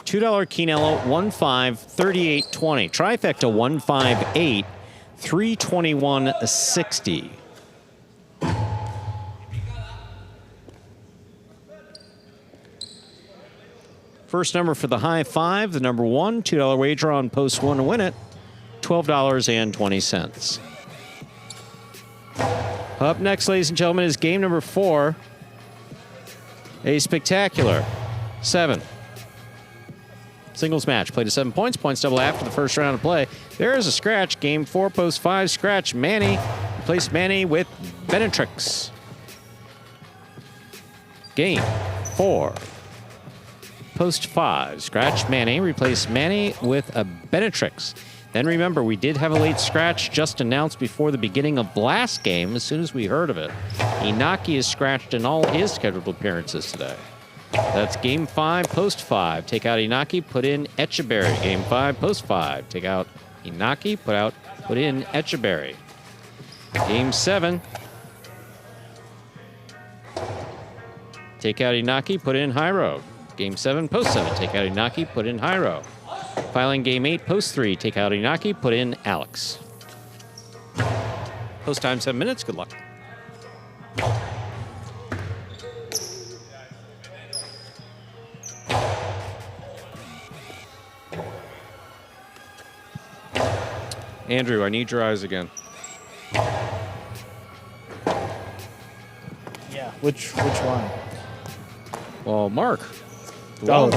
S1: $2 Quinello, 1-5, 38-20. Trifecta, 158, 321.60. First number for the high five, the number 1, $2 wager on post 1 to win it, $12.20. Up next, ladies and gentlemen, is game number 4. A spectacular 7. Singles match. Played to 7 points. Points double after the first round of play. There is a scratch. Game 4, post 5, scratch. Manny. Replace Manny with Benetrix. Game 4. Post 5, scratch Manny, replace Manny with a Benetrix. Then remember, we did have a late scratch just announced before the beginning of last game as soon as we heard of it. Inaki is scratched in all his scheduled appearances today. That's game 5, post 5. Take out Inaki, put in Echeberry. Game 5, post 5. Take out Inaki, put in Echeberry. Game 7. Take out Inaki, put in Hyro. Game 7, post 7, take out Inaki, put in Hyro. Filing game 8, post 3, take out Inaki, put in Alex. Post time 7 minutes, good luck. Andrew, I need your eyes again.
S2: Yeah, which one?
S1: Well, Mark.
S2: Oh,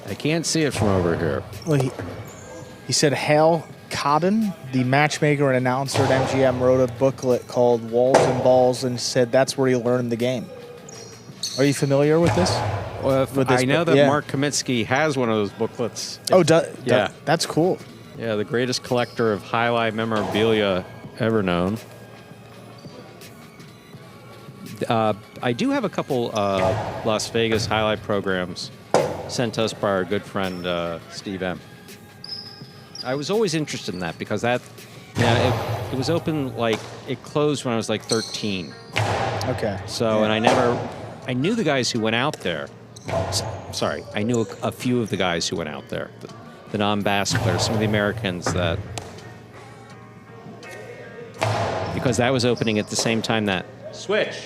S1: I can't see it from over here.
S2: well, he said Hal Codden, the matchmaker and announcer at MGM, wrote a booklet called Walls and Balls and said that's where he learned the game. Are you familiar with this?
S1: Well,
S2: With this
S1: I know
S2: book?
S1: that
S2: Yeah.
S1: Mark Kamitsky has one of those booklets.
S2: Oh,
S1: Yeah.
S2: that's cool.
S1: Yeah, the greatest collector of highlight memorabilia ever known. I do have a couple Las Vegas highlight programs sent to us by our good friend Steve M. I was always interested in that because that, it was open, like, it closed when I was like 13.
S2: Okay.
S1: So,
S2: Yeah.
S1: and I knew the guys who went out there. Sorry, I knew a few of the guys who went out there. The non-bass players, some of the Americans that, because that was opening at the same time that,
S4: Switch.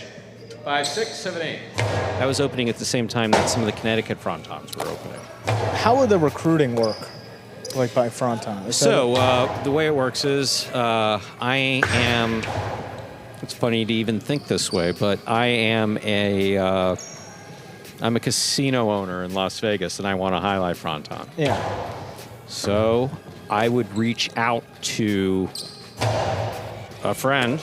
S4: 5, 6, 7, 8.
S1: that was opening at the same time that some of the Connecticut Frontons were opening.
S2: How would the recruiting work, like by Fronton? Is
S1: So the way it works is I am, it's funny to even think this way, but I'm a casino owner in Las Vegas and I want a highlight Fronton.
S2: yeah.
S1: So I would reach out to a friend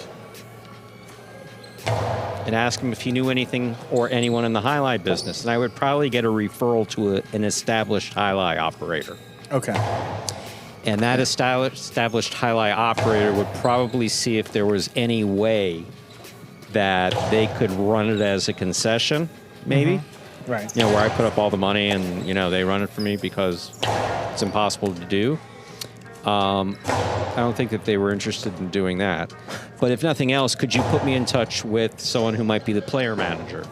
S1: and ask him if he knew anything or anyone in the highlight business. And I would probably get a referral to an established highlight operator.
S2: Okay.
S1: And that established highlight operator would probably see if there was any way that they could run it as a concession, maybe.
S2: Right.
S1: You know, where I put up all the money and, you know, they run it for me because it's impossible to do. I don't think that they were interested in doing that. But if nothing else, could you put me in touch with someone who might be the player manager?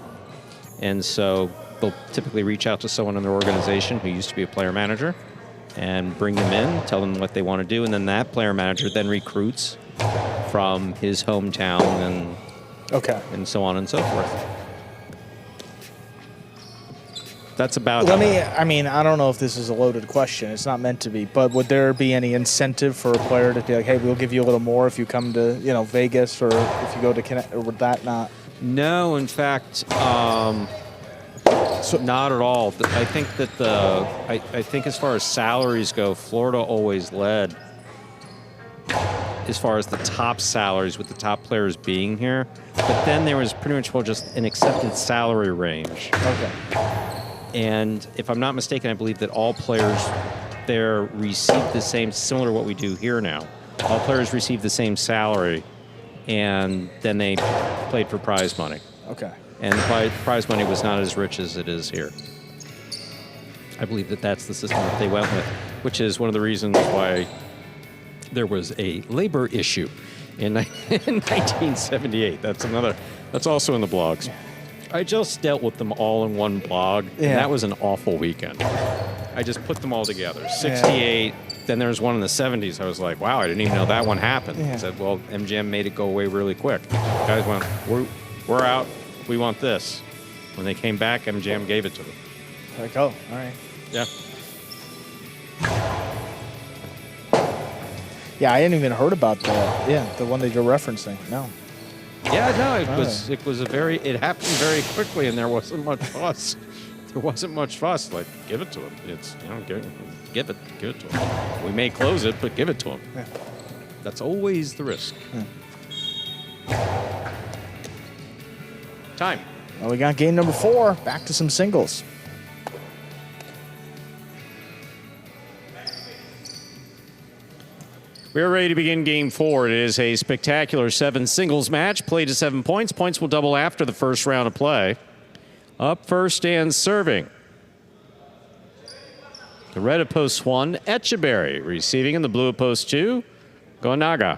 S1: And so they'll typically reach out to someone in their organization who used to be a player manager and bring them in, tell them what they want to do, and then that player manager then recruits from his hometown and so on and so forth. That's about
S2: I mean, I don't know if this is a loaded question. It's not meant to be, but would there be any incentive for a player to be like, hey, we'll give you a little more if you come to, Vegas, or if you go to Connecticut, or would that not?
S1: No, in fact, not at all. I think that I think as far as salaries go, Florida always led as far as the top salaries, with the top players being here. But then there was pretty much just an accepted salary range.
S2: Okay.
S1: And if I'm not mistaken, I believe that all players there receive the same, similar to what we do here now. All players receive the same salary, and then they played for prize money.
S2: Okay.
S1: And the prize money was not as rich as it is here. I believe that that's the system that they went with, which is one of the reasons why there was a labor issue in 1978. That's also in the blogs. I just dealt with them all in one blog, and that was an awful weekend. I just put them all together. 68, then there was one in the 70s. I was like, wow, I didn't even know that one happened. I said, well, MGM made it go away really quick. Guys went, we're out. We want this. When they came back, MGM gave it to them.
S2: Like, oh, all right.
S1: Yeah.
S2: Yeah, I hadn't even heard about the one that you're referencing. No.
S1: Yeah, no, it happened very quickly, and there wasn't much fuss. Like, give it to him. It's, give it to him. We may close it, but give it to him.
S2: Yeah.
S1: That's always the risk. Time.
S2: Well, we got game number 4. Back to some singles.
S1: We're ready to begin game 4. It is a spectacular 7 singles match, played to 7 points. Points will double after the first round of play. Up first and serving. The red at post 1, Echeberry. Receiving in the blue at post 2, Gonaga.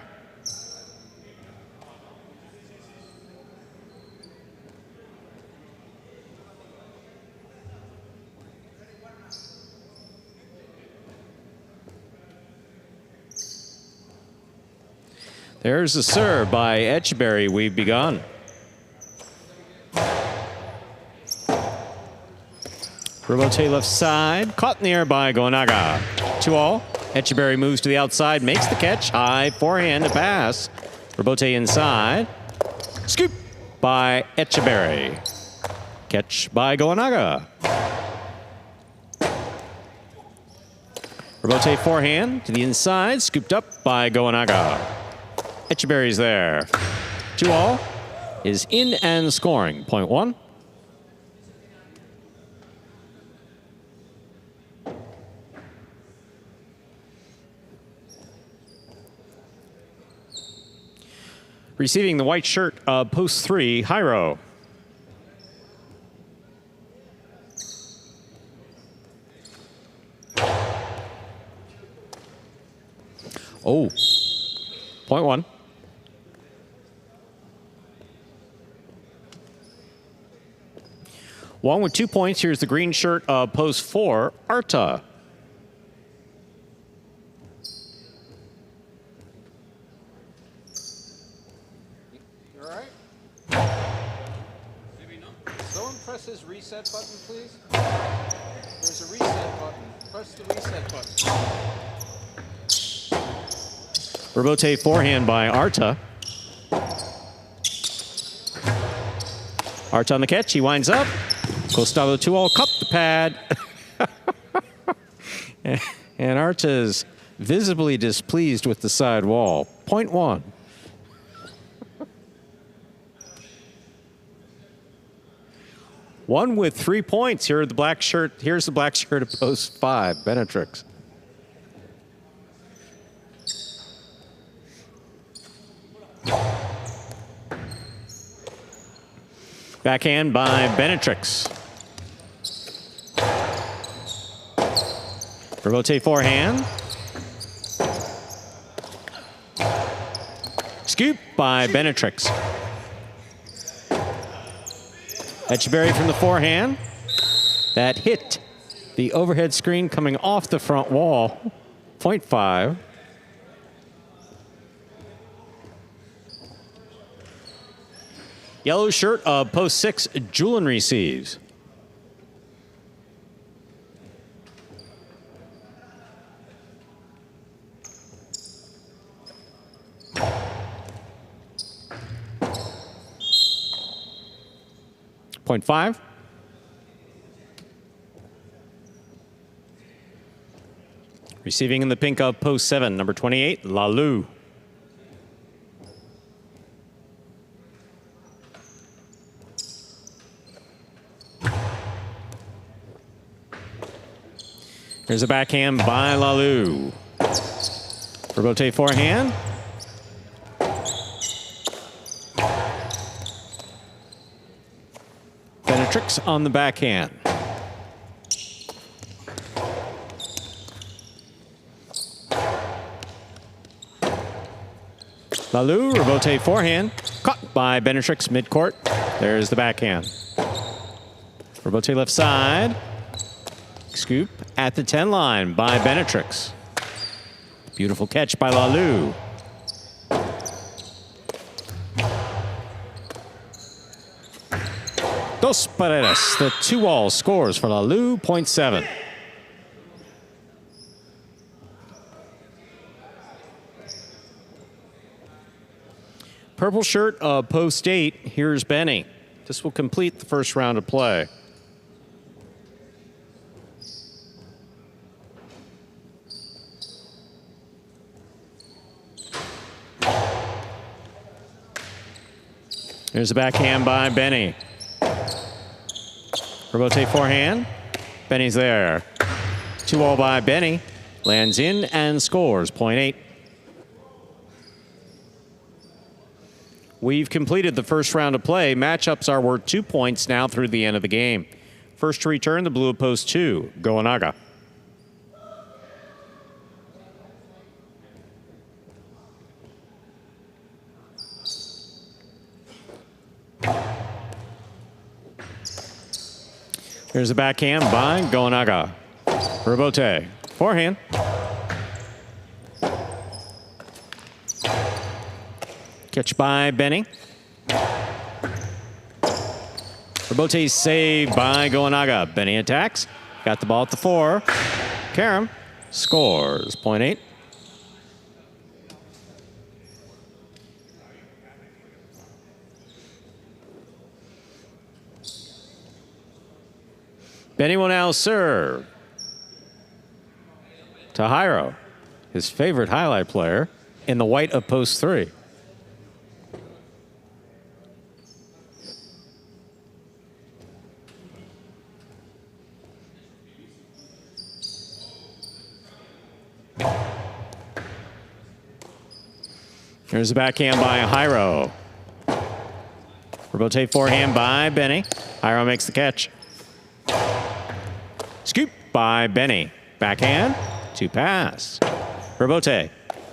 S1: There's the serve by Echeberry. We've begun. Robote left side. Caught in the air by Gonaga. 2-all. Echeberry moves to the outside. Makes the catch. High forehand to pass. Robote inside. Scoop by Echeberry. Catch by Gonaga. Robote forehand to the inside. Scooped up by Gonaga. Echeberry's there. 2-all is in and scoring. Point 1. Receiving the white shirt of post 3, Hyro. Oh. Point 1. One with 2 points. Here's the green shirt of post 4, Arta.
S4: You all right? Maybe not. Someone press his reset button, please. There's a reset button. Press the reset button.
S1: Robote forehand by Arta. Arta on the catch. He winds up. Costado 2-all, cup the pad. And Arta's visibly displeased with the side wall. Point 1. One with 3 points. Here's the black shirt at post 5, Benetrix. Backhand by Benetrix. Robote forehand. Scoop by Benetrix. Echeberry from the forehand. That hit the overhead screen coming off the front wall. Point 5. Yellow shirt of post 6, Julin receives. Point 5. Receiving in the pink of post 7, number 28, Lalu. Here's a backhand by Lalu. Robote forehand. Benetrix on the backhand. Lalu, rebote forehand. Caught by Benetrix midcourt. There's the backhand. Rebote left side. Scoop at the 10 line by Benetrix. Beautiful catch by Lalu. Dos Paredes, the 2-all scores for Lalu, 0.7. Purple shirt of post 8. Here's Benny. This will complete the first round of play. Here's the backhand by Benny. Rebote forehand. Benny's there. 2-all by Benny. Lands in and scores, 0.8. We've completed the first round of play. Matchups are worth 2 points now through the end of the game. First to return, the blue of post 2, Goanaga. Here's the backhand by Goanaga. Rebote, forehand. Catch by Benny. Rebote saved by Goanaga. Benny attacks. Got the ball at the 4. Karam scores, 0.8. Benny will now serve to Jairo, his favorite highlight player, in the white of post 3. Here's the backhand by Jairo. Rebote forehand by Benny. Jairo makes the catch. Scoop by Benny. Backhand to pass. Rebote.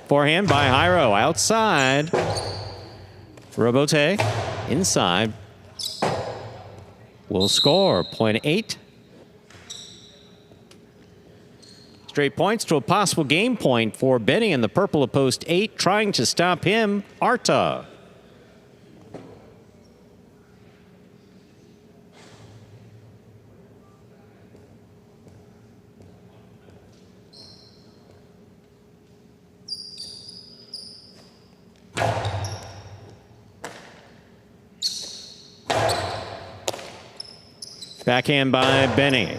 S1: Forehand by Jairo. Outside. Rebote. Inside. Will score. 0.8. Straight points to a possible game point for Benny in the purple of post 8. Trying to stop him, Arta. Backhand by Benny.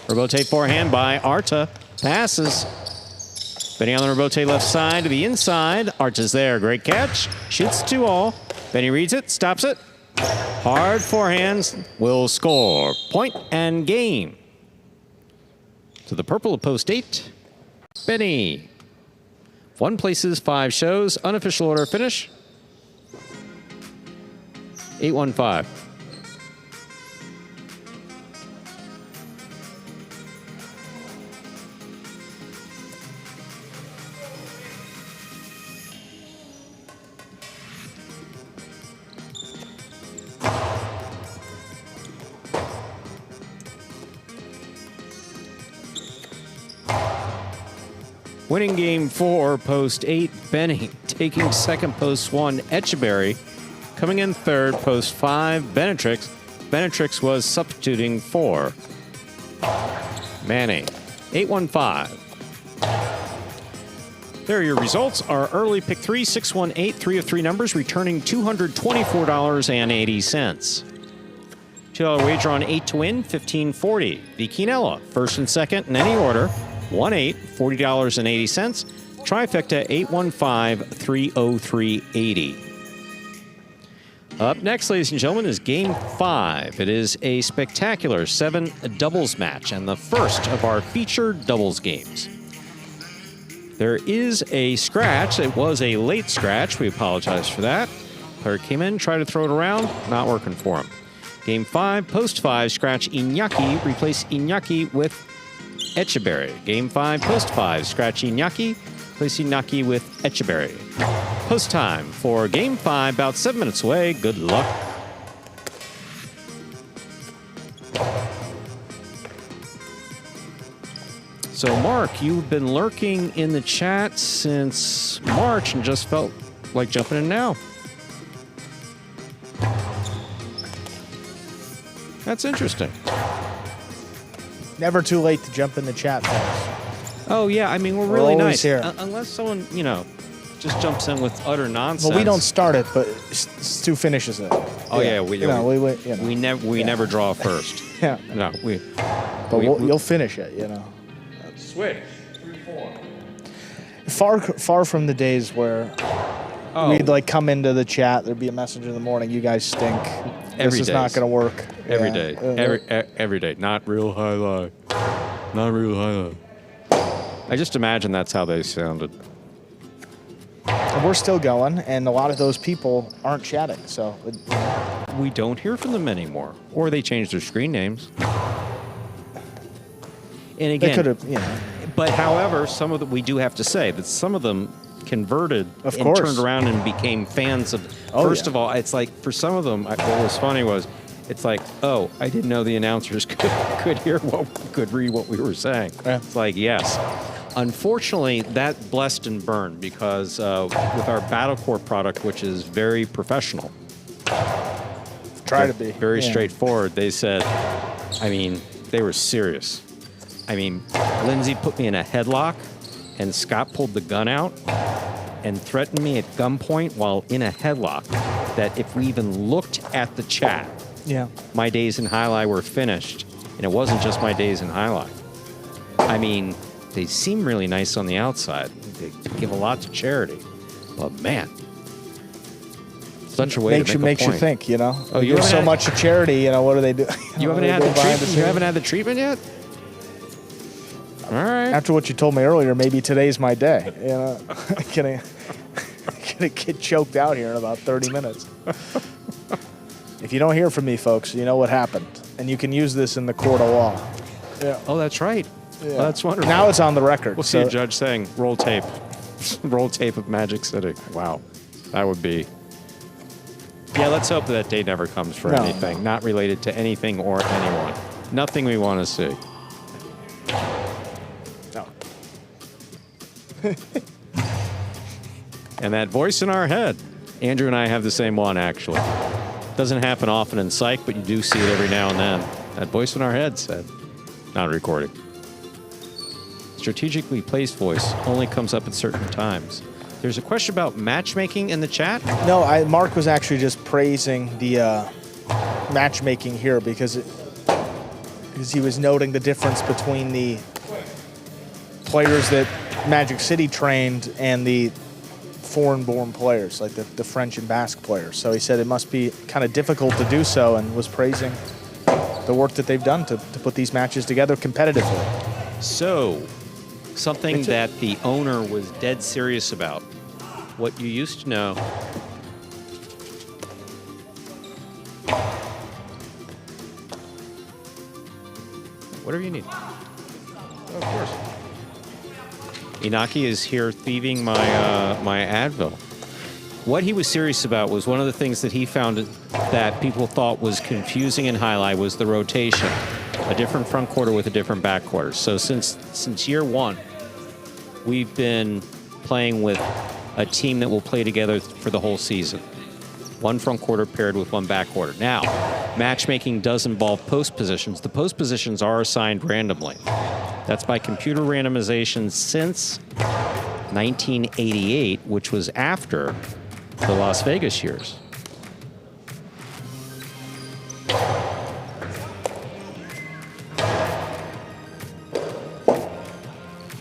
S1: Rebote forehand by Arta. Passes. Benny on the rebote left side to the inside. Arta's there. Great catch. Shoots 2-all. Benny reads it. Stops it. Hard forehands. Will score. Point and game. To the purple of post 8. Benny. 1 places, 5 shows. Unofficial order finish. 8-1-5. Winning game 4, post 8, Benny. Taking second, post 1, Echeverry. Coming in third, post 5, Benetrix. Benetrix was substituting for Manning. 8-1-5. There are your results. Our early pick 3, 6-1-8, 3 of 3 numbers, returning $224.80. $2 wager on 8 to win, $15.40. The Quinella, first and second in any order. 1-8, $40.80. Trifecta 815-303-80. Up next, ladies and gentlemen, is Game 5. It is a spectacular 7 doubles match and the first of our featured doubles games. There is a scratch. It was a late scratch. We apologize for that. Player came in, tried to throw it around, not working for him. Game 5, post 5, scratch Iñaki. Replace Iñaki with Echeverry. Game 5, post 5, scratch Iñaki Placing Naki with Echeberry. Post time for Game 5, about 7 minutes away. Good luck. So, Mark, you've been lurking in the chat since March and just felt like jumping in now. That's interesting.
S2: Never too late to jump in the chat, folks.
S1: Oh, yeah. I mean, we're really
S2: always
S1: nice.
S2: here.
S1: Unless someone, just jumps in with utter nonsense.
S2: Well, we don't start it, but Stu finishes it.
S1: Oh, yeah. We
S2: never.
S1: never draw first.
S2: Yeah.
S1: No,
S2: But you'll finish it,
S1: Switch.
S2: 3-4. Far from the days where we'd like come into the chat, there'd be a message in the morning, you guys stink. This is not going to work.
S1: Every day. Every day. Not real highlight. Not real highlight. I just imagine that's how they sounded.
S2: And we're still going, and a lot of those people aren't chatting, so.
S1: We don't hear from them anymore. Or they changed their screen names. And again,
S2: They could have,
S1: But however, some of them, we do have to say that some of them converted
S2: Of
S1: and
S2: course.
S1: turned around and became fans of. First of all, it's like for some of them, what was funny was, it's like, oh, I didn't know the announcers could read what we were saying.
S2: Yeah.
S1: It's like, yes. Unfortunately, that blessed and burned because with our Battle Core product, which is very professional,
S2: Try to be.
S1: very straightforward, they said, I mean, they were serious. I mean, Lindsay put me in a headlock, and Scott pulled the gun out and threatened me at gunpoint while in a headlock that if we even looked at the chat, my days in Highlight were finished. And it wasn't just my days in Highlight. I mean, they seem really nice on the outside. They give a lot to charity. But man, such a way to
S2: makes
S1: make a
S2: you
S1: point.
S2: think,
S1: Oh, you
S2: There's
S1: haven't
S2: so
S1: had-
S2: much to charity, what do they do?
S1: You haven't had the treatment. You haven't had the treatment yet. All right.
S2: After what you told me earlier, maybe today's my day. Gonna get choked out here in about 30 minutes. If you don't hear from me, folks, you know what happened, and you can use this in the court of law. Yeah.
S1: Oh, that's right.
S2: Yeah.
S1: Oh, that's wonderful.
S2: Now it's on the record.
S1: We'll see a judge saying, roll tape. Roll tape of Magic City. Wow. That would be... Yeah, let's hope that day never comes for anything. Not related to anything or anyone. Nothing we want to see.
S2: No.
S1: And that voice in our head. Andrew and I have the same one, actually. Doesn't happen often in Psych, but you do see it every now and then. That voice in our head said, not recording. Strategically placed voice only comes up at certain times. There's a question about matchmaking in the chat.
S2: No, Mark was actually just praising the matchmaking here because he was noting the difference between the players that Magic City trained and the foreign-born players, like the French and Basque players. So he said it must be kind of difficult to do so, and was praising the work that they've done to put these matches together competitively.
S1: So, something that the owner was dead serious about. What you used to know. Whatever you need. Oh, of course. Inaki is here thieving my Advil. What he was serious about was one of the things that he found that people thought was confusing in Highlight was the rotation. A different front quarter with a different back quarter. So since year one, we've been playing with a team that will play together for the whole season. One front quarter paired with one back quarter. Now, matchmaking does involve post positions. The post positions are assigned randomly. That's by computer randomization since 1988, which was after the Las Vegas years.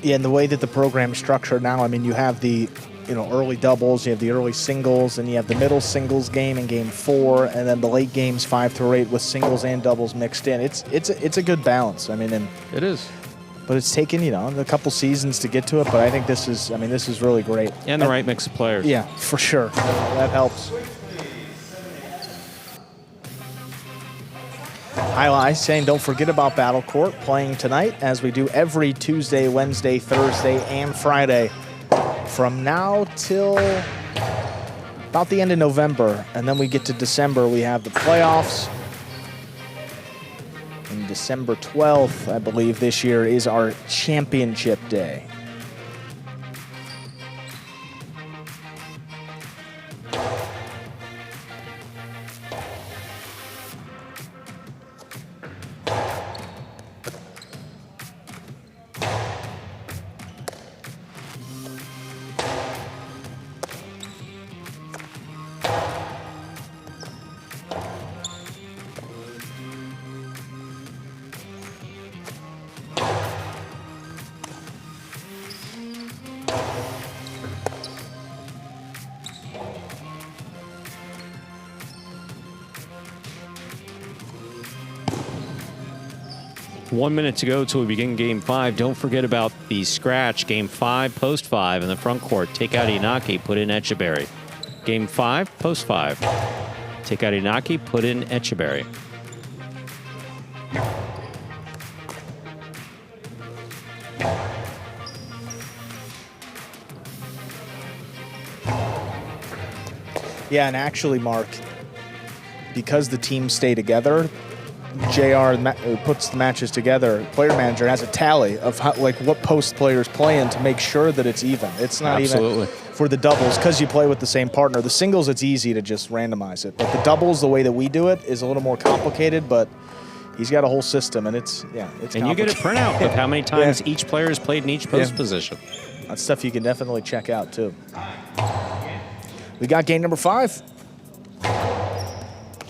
S2: Yeah, and the way that the program's structured now, I mean, you have the early doubles, you have the early singles, and you have the middle singles game in game 4, and then the late games 5 through 8 with singles and doubles mixed in. It's a good balance. I mean,
S1: It is.
S2: but it's taken a couple seasons to get to it. But I think this is really great.
S1: And the right mix of players.
S2: Yeah, for sure. That helps. Highlight saying don't forget about Battle Court playing tonight as we do every Tuesday, Wednesday, Thursday, and Friday from now till about the end of November, and then we get to December, we have the playoffs. And December 12th, I believe, this year is our championship day.
S1: One minute to go till we begin Game 5. Don't forget about the scratch. Game 5, post 5 in the front court. Take out Inaki, put in Echeberry. Game 5, post 5. Take out Inaki, put in Echeberry.
S2: Yeah, and actually, Mark, because the teams stay together, JR puts the matches together. Player manager has a tally of how, like what post players play in to make sure that it's even. It's not
S1: Absolutely.
S2: even for the doubles because you play with the same partner. The singles, it's easy to just randomize it, but the doubles, the way that we do it, is a little more complicated. But he's got a whole system, and it's
S1: And you get a printout of how many times each player has played in each post position.
S2: That's stuff you can definitely check out too. We got game number 5.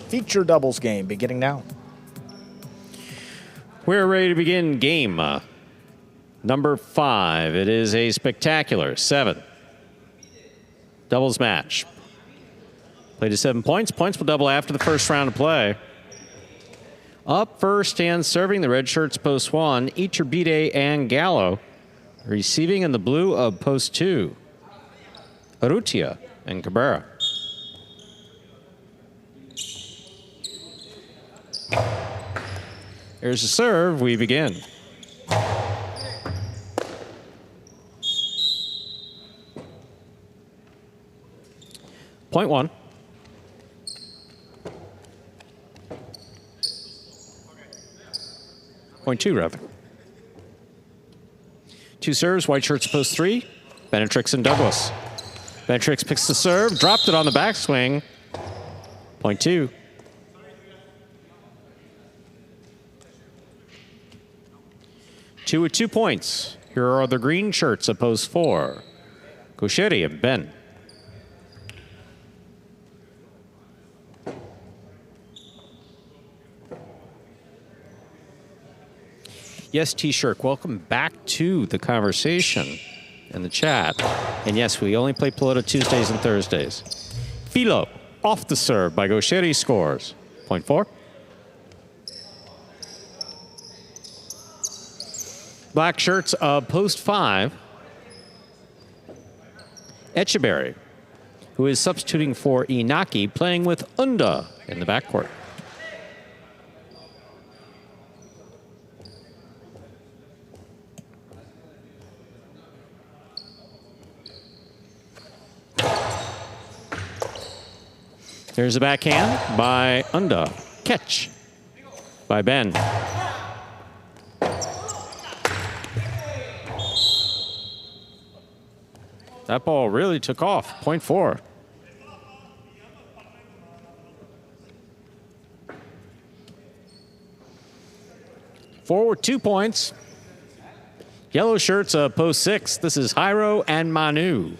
S2: Feature doubles game beginning now.
S1: We're ready to begin game number 5. It is a spectacular 7 doubles match. Play to 7 points. Points will double after the first round of play. Up first and serving the red shirts post 1, Iturbide and Gallo. Receiving in the blue of post 2, Urrutia and Cabrera. Here's the serve. We begin. Point 1. Point 2, rather. 2 serves. White shirts post 3. Benetrix and Douglas. Benetrix picks the serve. Dropped it on the backswing. Point 2. Two with 2 points. Here are the green shirts at post 4. Gauchetti and Ben. Yes, T-Shirt, welcome back to the conversation in the chat. And yes, we only play Pelota Tuesdays and Thursdays. Philo, off the serve by Gauchetti, scores. Point 4. Black shirts of post 5. Echeberry, who is substituting for Inaki, playing with Unda in the backcourt. There's a backhand by Unda. Catch by Ben. That ball really took off. Point 4. Forward 2 points. Yellow shirts post 6. This is Jairo and Manu.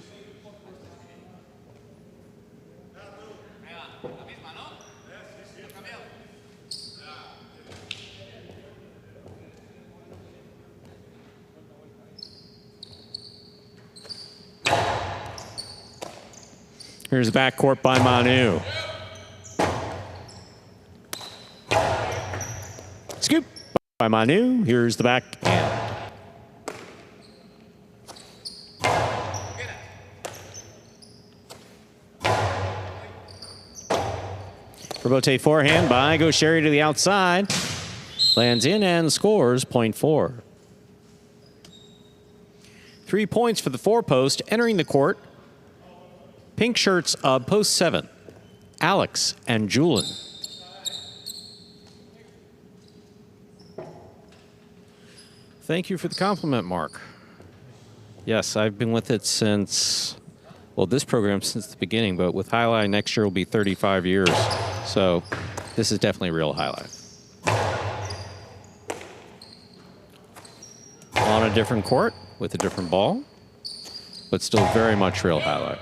S1: Here's the backcourt by Manu. Scoop by Manu. Here's the backhand. Rebote forehand by Gauchetti to the outside. Lands in and scores. Point 4. 3 points for the 4-post. Entering the court, pink shirts of post 7, Alex and Julian. Thank you for the compliment, Mark. Yes, I've been with it since, well, this program since the beginning, but with Highlight next year will be 35 years. So this is definitely a real highlight. On a different court with a different ball, but still very much real highlight.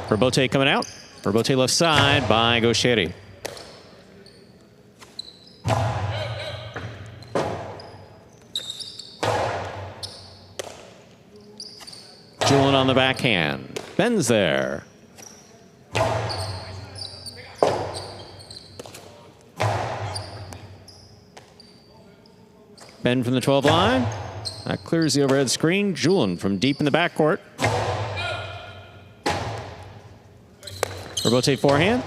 S1: Rebote coming out. Rebote left side by Gaucheri. Julian on the backhand. Ben's there. Ben from the 12 line. That clears the overhead screen. Julian from deep in the backcourt. Rebote forehand.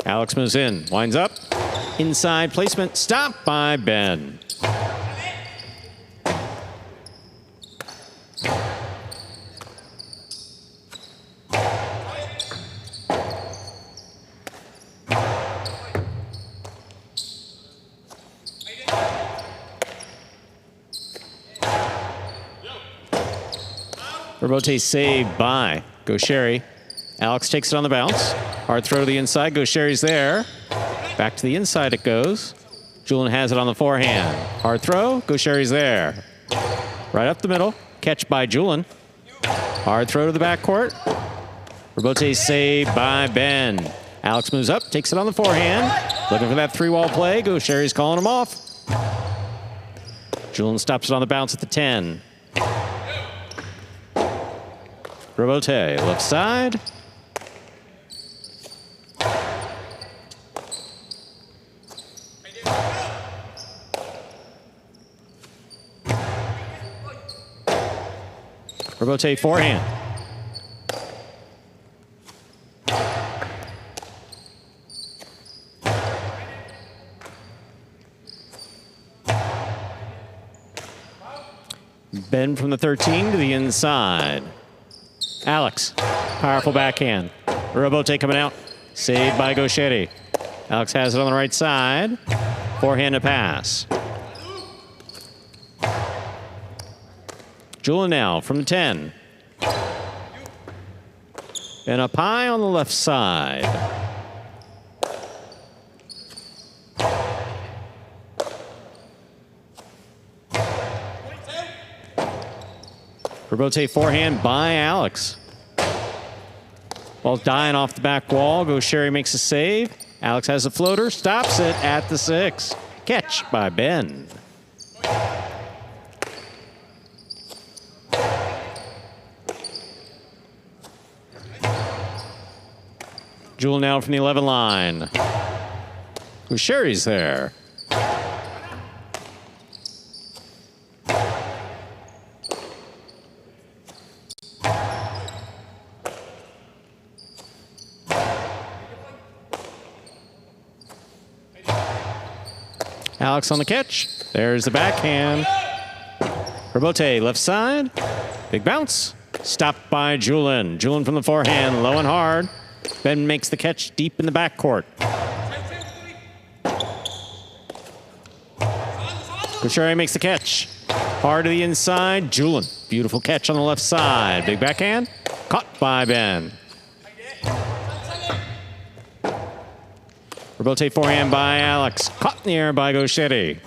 S1: Alex moves in. Winds up. Inside placement. Stopped by Ben. Rebote saved by Gaucheri. Alex takes it on the bounce. Hard throw to the inside. Gaucheri's there. Back to the inside it goes. Julian has it on the forehand. Hard throw. Gaucheri's there. Right up the middle. Catch by Julian. Hard throw to the backcourt. Rebote saved by Ben. Alex moves up. Takes it on the forehand. Looking for that 3-wall play. Gaucheri's calling him off. Julian stops it on the bounce at the 10. Rebote, left side. Rebote forehand. Ben from the 13 to the inside. Alex, powerful backhand. Rebote coming out. Saved by Gaucheri. Alex has it on the right side. Forehand to pass. Julian now from the 10. And up high on the left side. Rebote forehand by Alex. Ball's dying off the back wall. Gaucheri makes a save. Alex has a floater, stops it at the 6. Catch by Ben. Julian now from the 11 line. Gaucheri's there. Alex on the catch. There's the backhand. Rebote, left side. Big bounce. Stopped by Julian. Julian from the forehand, low and hard. Ben makes the catch deep in the backcourt. Gaucheri makes the catch. Hard to the inside. Julian. Beautiful catch on the left side. Big backhand. Caught by Ben. Rebote forehand by Alex. Caught in the air by Gaucheri.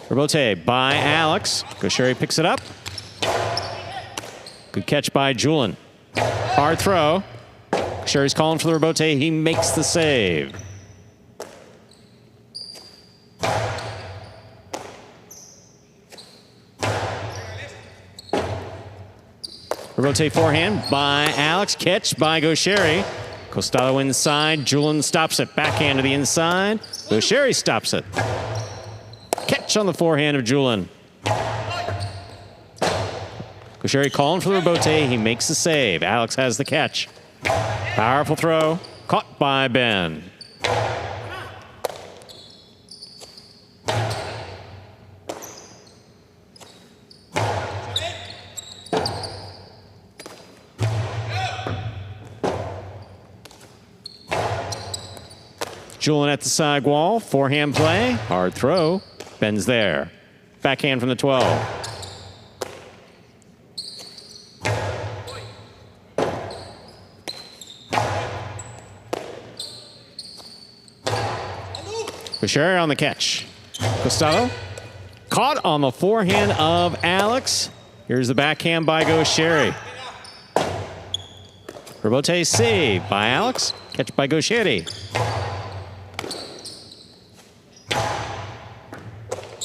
S1: Rebote by Alex. Gaucheri picks it up. Good catch by Julian. Hard throw. Gaucheri's calling for the rebote. He makes the save. Rebote forehand by Alex. Catch by Gaucheri. Costado inside. Julian stops it. Backhand to the inside. Gaucheri stops it. Catch on the forehand of Julian. Gaucheri calling for the rebote. He makes the save. Alex has the catch. Powerful throw. Caught by Ben. Julian at the side wall. Forehand play. Hard throw. Ben's there. Backhand from the 12. Bashir on the catch. Gustavo caught on the forehand of Alex. Here's the backhand by Gaucheri. Rebote saved by Alex. Catch by Gaucheri.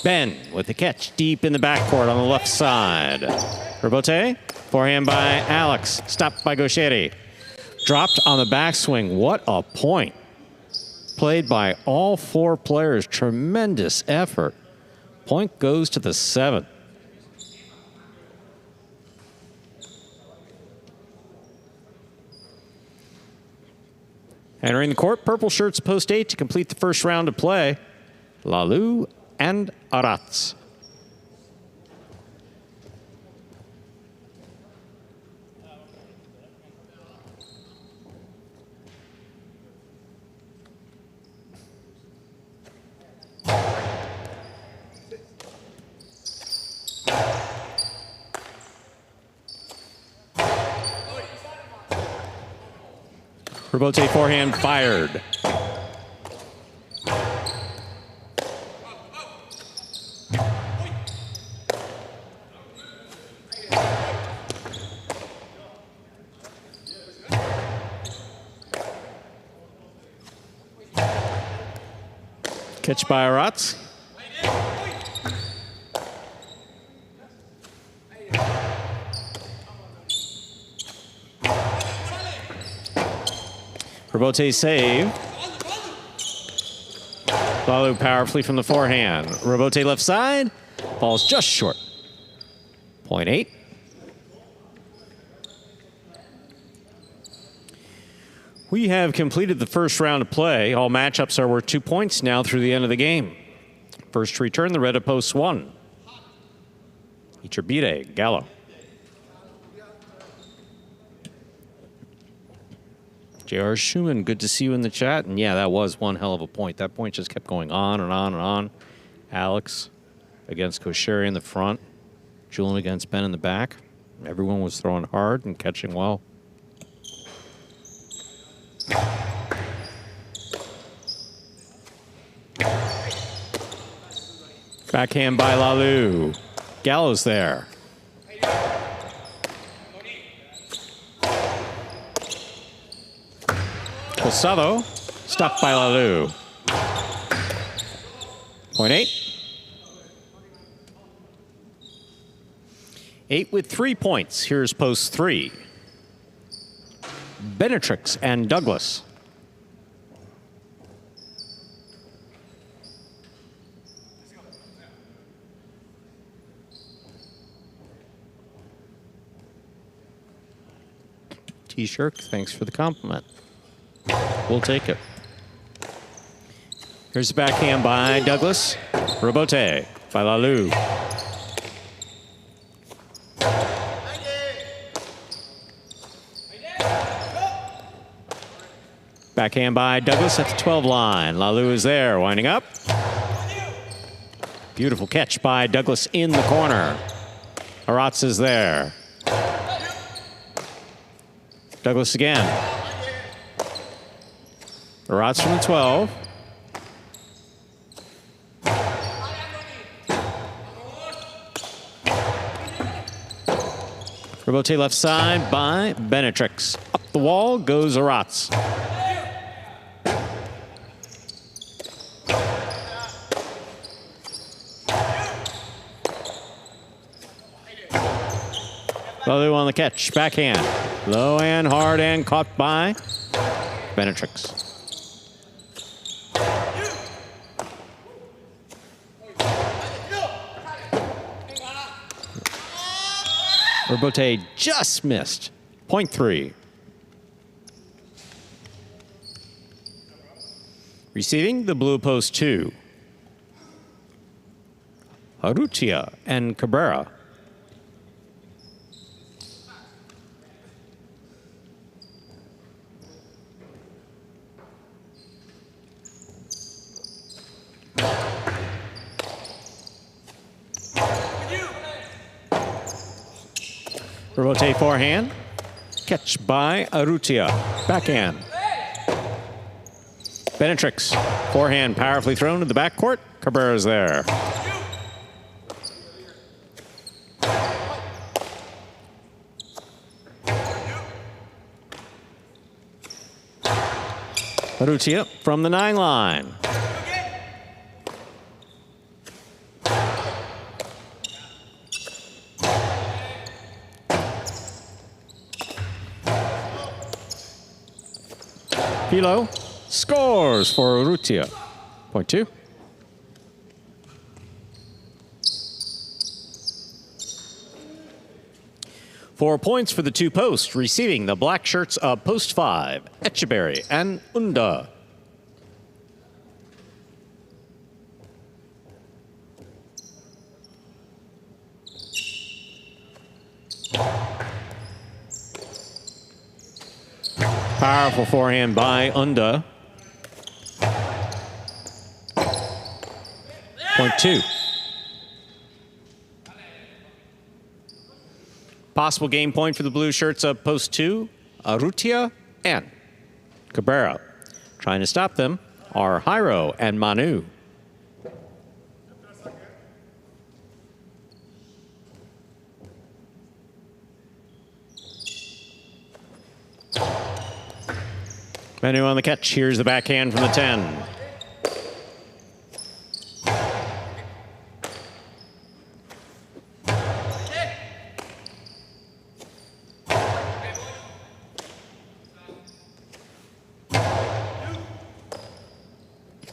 S1: Ben with the catch deep in the backcourt on the left side. Rebote, forehand by Alex. Stopped by Gaucheri. Dropped on the backswing. What a point. Played by all 4 players. Tremendous effort. Point goes to the 7. Entering the court, purple shirts post 8 to complete the first round of play. Lalou and Aratz. Rebote forehand fired. Catch by Aratz. Rebote save. Lalou powerfully from the forehand. Rebote left side. Ball's just short. Point 8. We have completed the first round of play. All matchups are worth 2 points now through the end of the game. First to return, the red of post 1. Iturbide, Gallo. J.R. Schumann, good to see you in the chat. And yeah, that was one hell of a point. That point just kept going on and on and on. Alex against Gaucheri in the front. Julian against Ben in the back. Everyone was throwing hard and catching well. Backhand by Lalou. Gallo's there. Gustavo, stopped by Lalou. Point 8. 8 with 3 points. Here's post 3. Benetrix and Douglas. T-shirt, thanks for the compliment. We'll take it. Here's the backhand by Douglas. Rebote by Lalou. Backhand by Douglas at the 12 line. Lalou is there, winding up. Beautiful catch by Douglas in the corner. Aratz is there. Douglas again. Aratz from the 12. Rebote left side by Benetrix. Up the wall goes Aratz. Lalou on the catch. Backhand. Low and hard and caught by Benetrix. Rebote just missed. Point 3. Receiving the blue post 2. Harutia and Cabrera. Rebote forehand. Catch by Urrutia. Backhand. Benetrix. Forehand powerfully thrown to the backcourt. Cabrera's there. Urrutia from the 9 line. Pilo scores for Urrutia. Point 2. Four points for the 2 posts, receiving the black shirts of post 5, Echeberry and Unda. Powerful forehand by Unda. Point 2. Possible game point for the blue shirts of post 2, Urrutia and Cabrera. Trying to stop them are Jairo and Manu. Manu on the catch. Here's the backhand from the 10.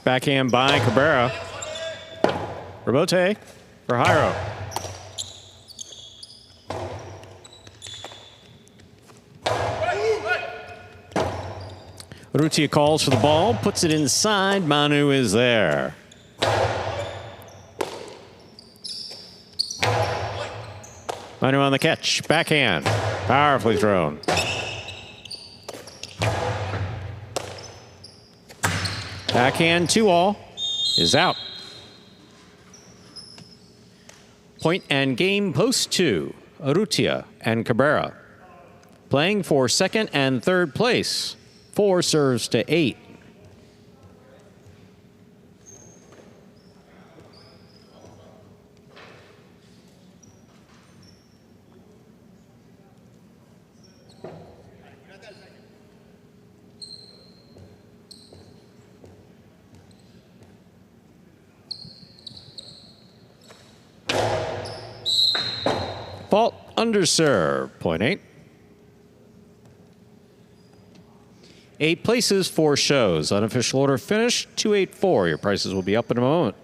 S1: Backhand by Cabrera. Rebote for Jairo. Urrutia calls for the ball, puts it inside. Manu is there. Manu on the catch. Backhand. Powerfully thrown. Backhand 2-all is out. Point and game post 2, Urrutia and Cabrera. Playing for 2nd and 3rd place. 4 serves to 8. Fault underserve, point 8. 8 places, 4 shows. Unofficial order finish, 284. Your prices will be up in a moment.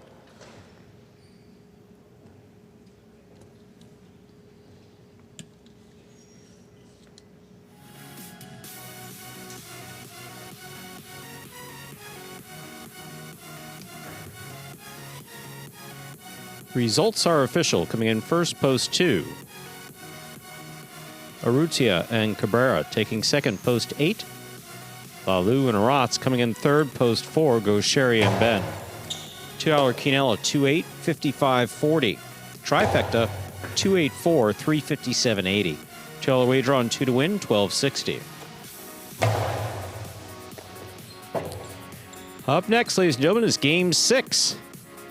S1: Results are official. Coming in first, post 2. Urrutia and Cabrera taking second, post 8. Lalu and Aratz coming in third, post 4, goes Sherry and Ben. $2 Quinella, 2-8, 55.40. Trifecta, 284, 357.80. $2 wager on 2 to win, 12.60. Up next, ladies and gentlemen, is Game 6.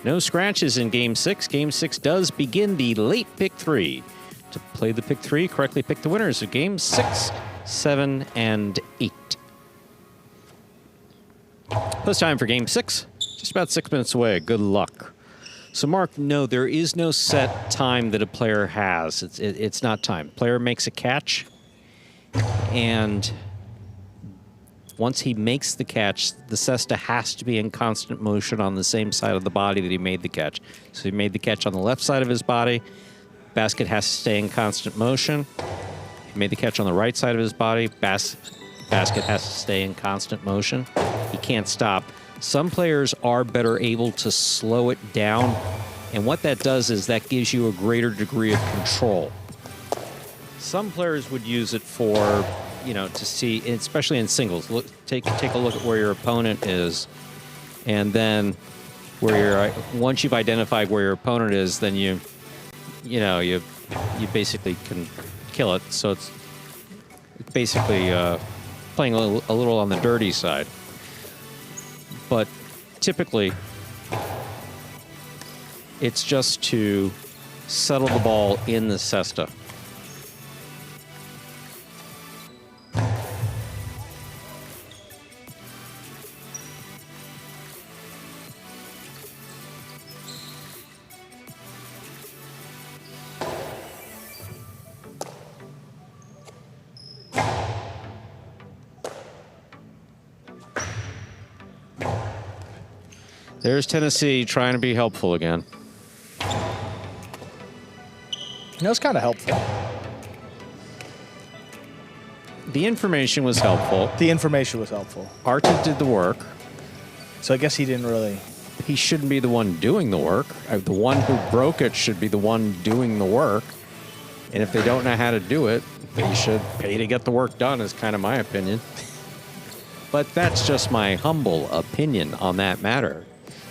S1: No scratches in Game 6. Game 6 does begin the late pick 3. To play the pick 3, correctly pick the winners of Games 6, 7, and 8. Post time for Game 6. Just about 6 minutes away. Good luck. So, Mark, no, there is no set time that a player has. It's not time. Player makes a catch, and once he makes the catch, the cesta has to be in constant motion on the same side of the body that he made the catch. So he made the catch on the left side of his body. Basket has to stay in constant motion. He made the catch on the right side of his body. Basket has to stay in constant motion. He can't stop. Some players are better able to slow it down, and what that does is that gives you a greater degree of control. Some players would use it for, to see, especially in singles. Take a look at where your opponent is, and then once you've identified where your opponent is, then you basically can kill it. So it's basically playing a little on the dirty side. But typically, it's just to settle the ball in the cesta. There's Tennessee trying to be helpful again.
S2: It's kind of helpful.
S1: The information was helpful.
S2: The information was helpful.
S1: Arta did the work.
S2: So I guess he didn't really...
S1: He shouldn't be the one doing the work. The one who broke it should be the one doing the work. And if they don't know how to do it, they should pay to get the work done, is kind of my opinion. But that's just my humble opinion on that matter.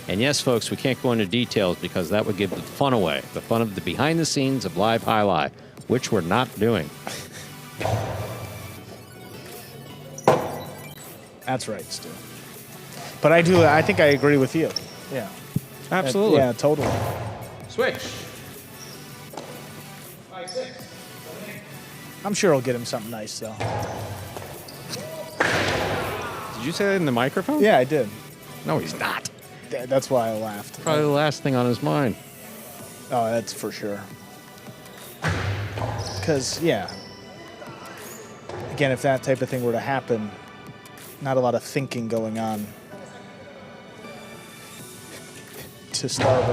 S1: And yes, folks, we can't go into details because that would give the fun away. The fun of the behind the scenes of Live Highlight, which we're not doing.
S2: That's right, Stu. But I think I agree with you. Yeah.
S1: Absolutely.
S2: Yeah, totally.
S4: Switch. 5-6.
S2: I'm sure I'll get him something nice, though.
S1: Did you say that in the microphone?
S2: Yeah, I did.
S1: No, he's not.
S2: That's why I laughed.
S1: Probably the last thing on his mind.
S2: Oh, that's for sure. Because, yeah. Again, if that type of thing were to happen, not a lot of thinking going on to start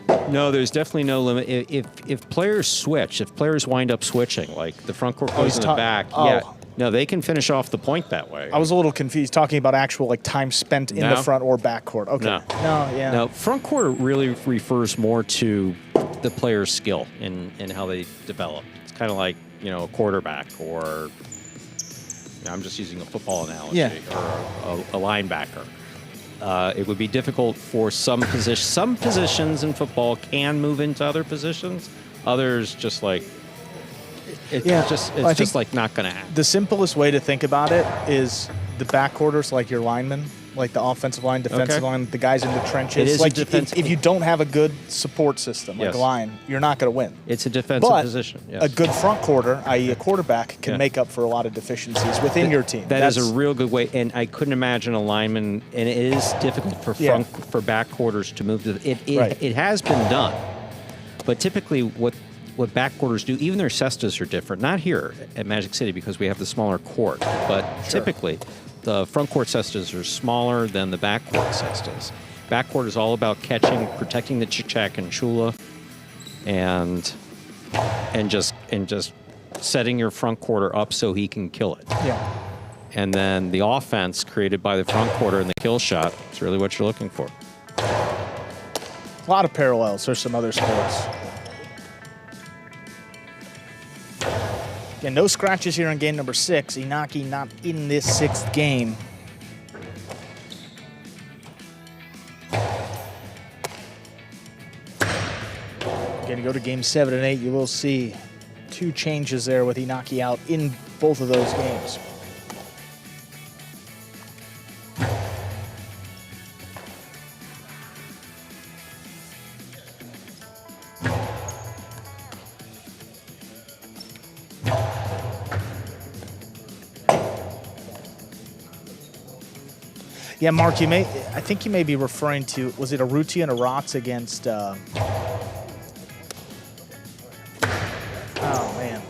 S2: with.
S1: No, there's definitely no limit. If players switch, if players wind up switching, like the front court goes in the back, yeah. No, they can finish off the point that way.
S2: I was a little confused talking about actual like time spent in the front or back court. Okay.
S1: No, front court really refers more to the player's skill in how they develop. It's kind of like, a quarterback or I'm just using a football analogy or a linebacker. It would be difficult for some positions. Some positions in football can move into other positions. Others just like it's just like not going to happen.
S2: The simplest way to think about it is the back quarters, like your linemen, like the offensive line, defensive line, the guys in the trenches.
S1: It is
S2: like if you don't have a good support system, like a line, you're not going to win.
S1: It's a defensive position. Yes.
S2: A good front quarter, i.e. a quarterback, can make up for a lot of deficiencies within your team.
S1: That's a real good way, and I couldn't imagine a lineman, and it is difficult for back quarters to move to it has been done, but typically what back quarters do, even their cestas are different. Not here at Magic City because we have the smaller court, but typically the front court cestas are smaller than the back court cestas. Back court is all about catching, protecting the chick-chack and chula, and just setting your front quarter up so he can kill it.
S2: Yeah.
S1: And then the offense created by the front quarter and the kill shot is really what you're looking for.
S2: A lot of parallels. There's some other sports. Again, no scratches here in game number 6. Inaki not in this 6th game. Going to go to game 7 and 8. You will see 2 changes there with Inaki out in both of those games. Yeah, Mark, I think you may be referring to, was it a Ruti and a Rotz against, oh, man.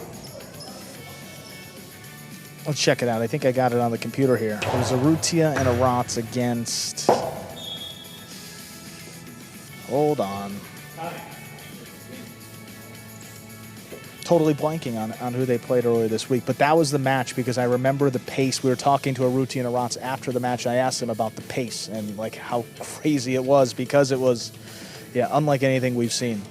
S2: Let's check it out. I think I got it on the computer here. It was a Rutia and a Rotz against, hold on. Totally blanking on who they played earlier this week. But that was the match because I remember the pace. We were talking to a Ruti and a Rotz after the match. And I asked him about the pace and like how crazy it was because it was, unlike anything we've seen.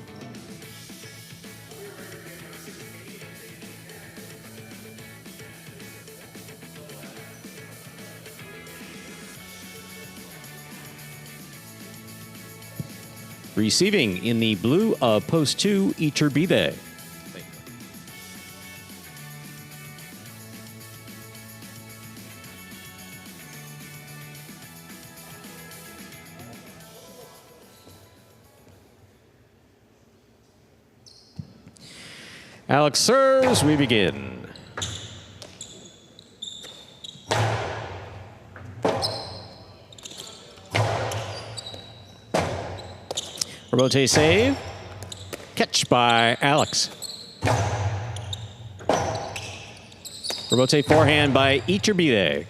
S1: Receiving in the blue of post 2, Iturbide. Alex serves. We begin. Rebote save. Catch by Alex. Rebote forehand by Iturbide.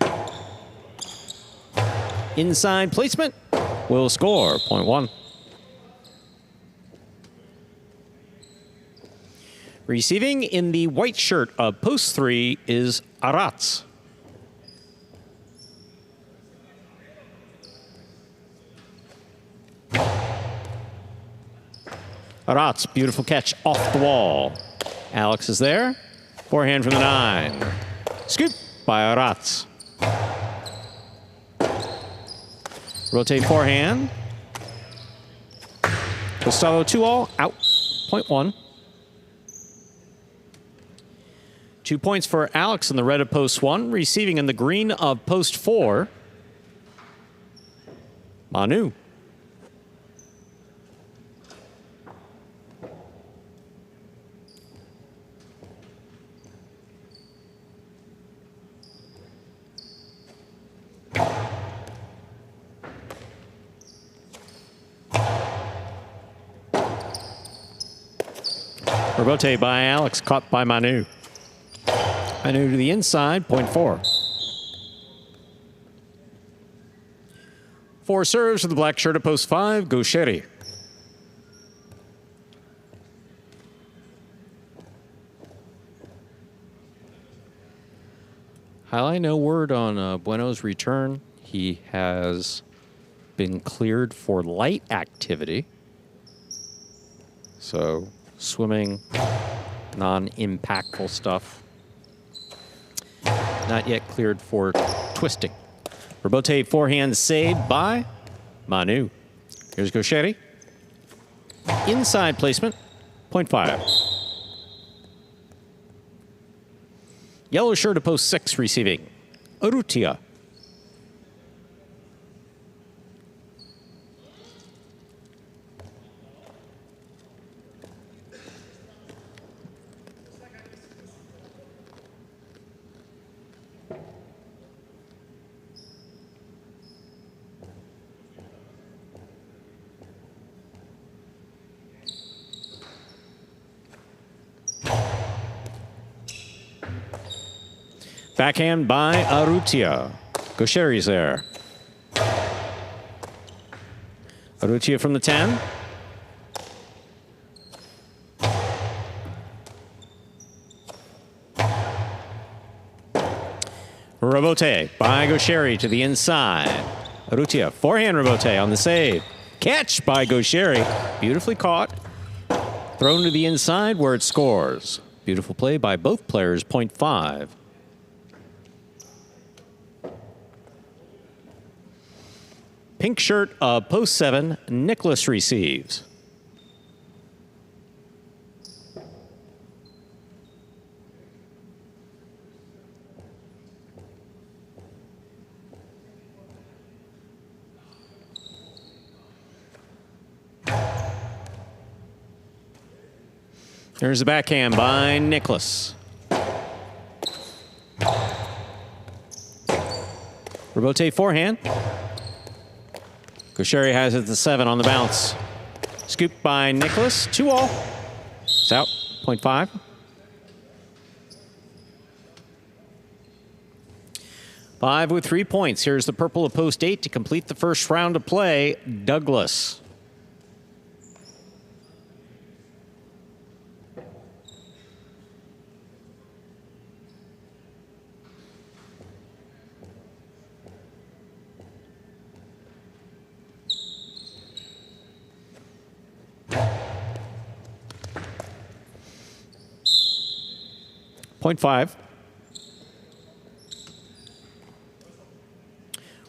S1: Inside placement will score. Point one. Receiving in the white shirt of post 3 is Arats. Arats, beautiful catch off the wall. Alex is there. Forehand from the 9. Scoop by Arats. Rotate forehand. Gustavo 2-all, out. Point one. 2 points for Alex in the red of post 1. Receiving in the green of post 4. Manu. Rebote by Alex, caught by Manu. Manu to the inside, point 4. 4 serves for the black shirt at post 5, Gaucheri. Highlight no word on Bueno's return. He has been cleared for light activity. So swimming, non-impactful stuff. Not yet cleared for twisting. Rebote forehand saved by Manu. Here's Gaucheri. Inside placement, point 5. Yellow shirt to post 6 receiving. Urrutia. Backhand by Urrutia. Gaucheri's there. Urrutia from the 10. Rebote by Gaucheri to the inside. Urrutia, forehand rebote on the save. Catch by Gaucheri. Beautifully caught. Thrown to the inside where it scores. Beautiful play by both players, point 5. Pink shirt of post 7, Nicholas receives. There's the backhand by Nicholas. Rebote forehand. Gaucheri has it to 7 on the bounce. Scoop by Nicholas. 2-all. It's out. Point 5. Five with 3 points. Here's the purple of post 8 to complete the first round of play. Douglas. Point 5.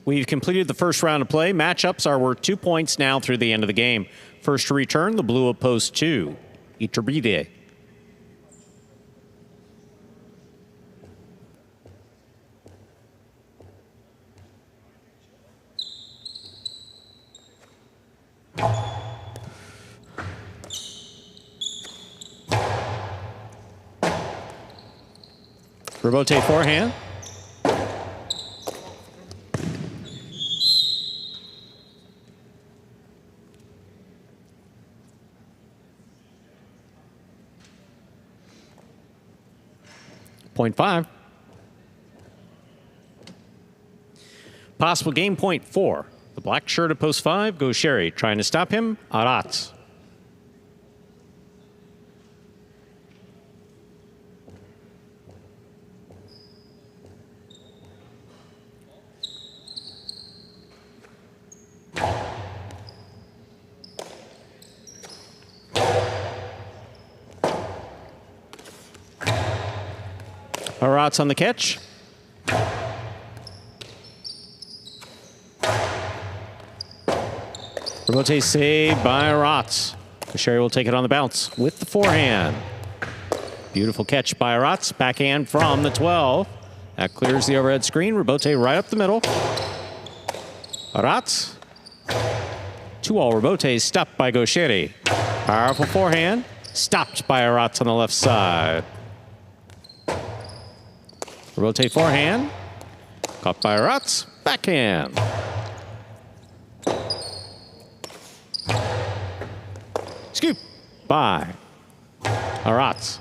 S1: We've completed the first round of play. Matchups are worth 2 points now through the end of the game. First to return, the blue of post 2, Iturbide. Rebote forehand. Point 5. Possible game point 4. The black shirt at post 5 goes Sherry. Trying to stop him, Arat. Arat's on the catch. Rebote saved by Arat. Sherry will take it on the bounce with the forehand. Beautiful catch by Arat. Backhand from the 12. That clears the overhead screen. Rebote right up the middle. Arat. 2-all Rebote stopped by Gaucheri. Powerful forehand. Stopped by Arat on the left side. Rebote forehand. Caught by Arat. Backhand. Scoop by Arat.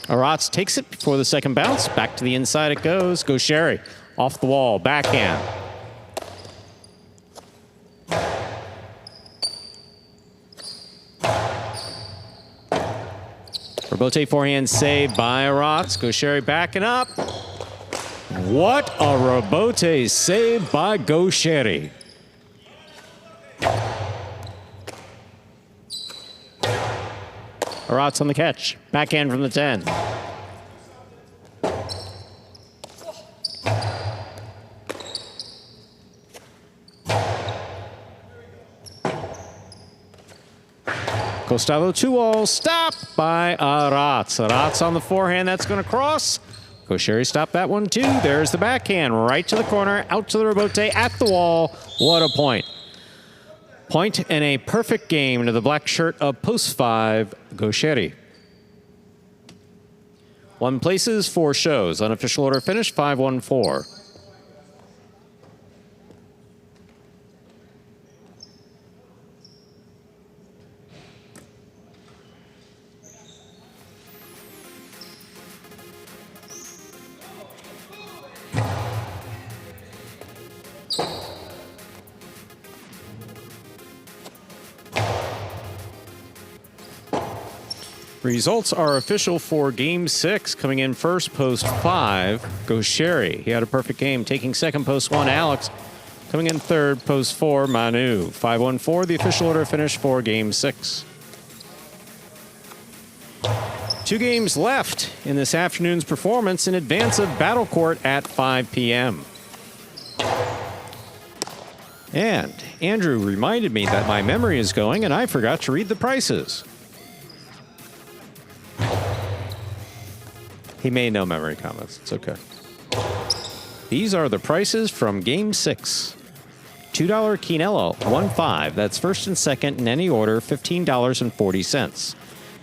S1: Arat takes it before the second bounce. Back to the inside it goes. Gaucheri off the wall. Backhand. Rebote forehand saved by Arat. Gaucheri backing up. What a Rebote save by Gaucheri. Arat's on the catch. Backhand from the 10. Costello 2-all, stopped by Arat. Arat's on the forehand, that's going to cross. Gaucheri stopped that one too. There's the backhand, right to the corner, out to the Rebote, at the wall. What a point. Point and a perfect game to the black shirt of post 5, Gaucheri. 1 places, 4 shows. Unofficial order finish, 5-1-4. Results are official for Game 6. Coming in first, post 5, Gaucheri. He had a perfect game. Taking second, post 1, Alex. Coming in third, post 4, Manu. 5-1-4, the official order finish for Game 6. 2 games left in this afternoon's performance in advance of Battle Court at 5 p.m. And Andrew reminded me that my memory is going and I forgot to read the prices. He made no memory comments. It's okay. These are the prices from Game 6. $2 Quinello, 1.5. That's first and second in any order, $15.40.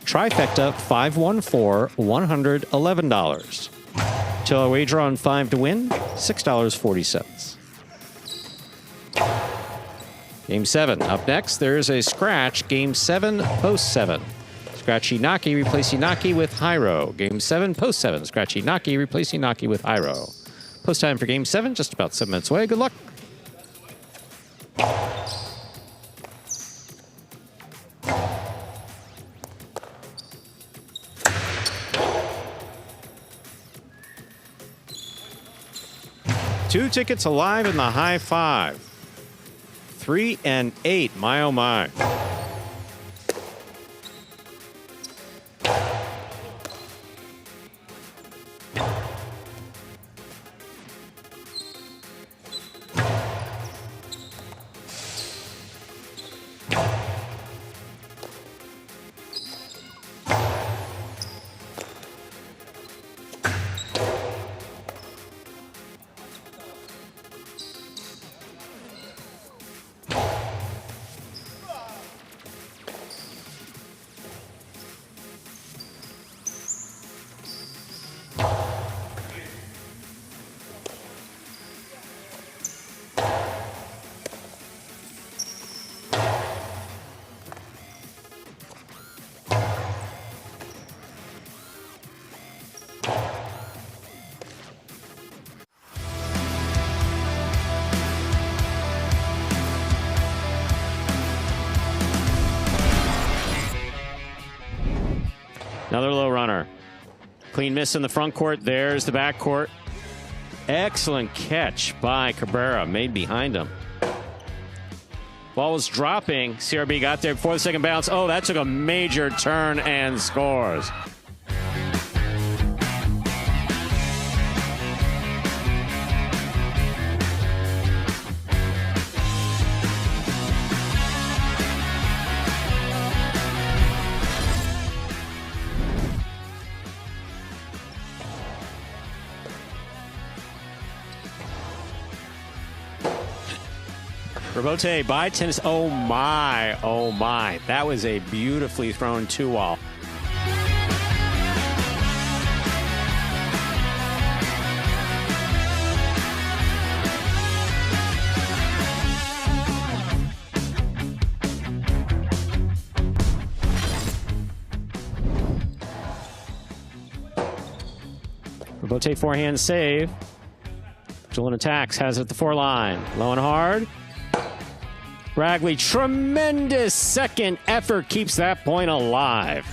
S1: Trifecta, 5-1-4, $111. $2 wager on 5 to win, $6.40. Game 7. Up next, there's a scratch. Game 7, post 7. Scratch Inaki, replace Inaki with Hyro. Game 7, post 7. Scratch Inaki, replace Inaki with Hyro. Post time for Game 7, just about 7 minutes away. Good luck. Two tickets alive in the high 5. 3 and 8. My oh my. Clean miss in the front court. There's the back court. Excellent catch by Cabrera, made behind him. Ball was dropping. CRB got there before the second bounce. Oh, that took a major turn and scores. Robote by tennis. Oh my, oh my. That was a beautifully thrown 2-wall. Robote forehand save. Vigilant attacks, has it at the 4 line. Low and hard. Ragley, tremendous second effort, keeps that point alive.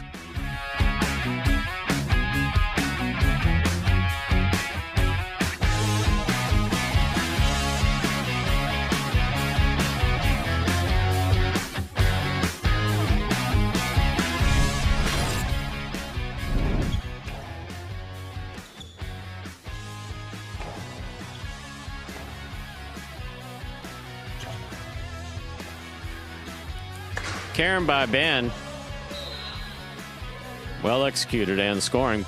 S1: Karen by Ben. Well executed and scoring.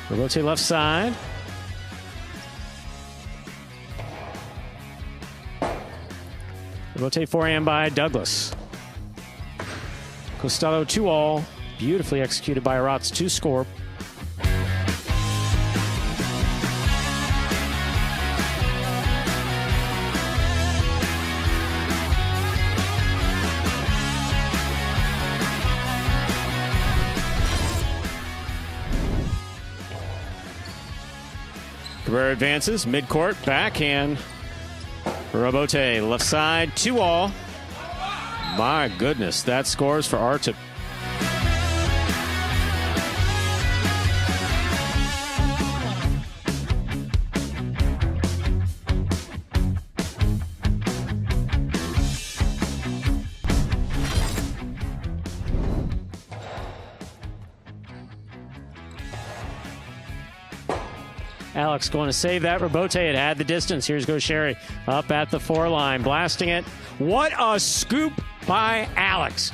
S1: Robote left side. Robote forehand by Douglas. Costello 2-all, beautifully executed by Aratz to score. Cabrera advances, midcourt, backhand. Robote left side, 2-all. My goodness, that scores for Artip. Alex going to save that. Robote had the distance. Here's Gaucheri up at the 4 line, blasting it. What a scoop by Alex.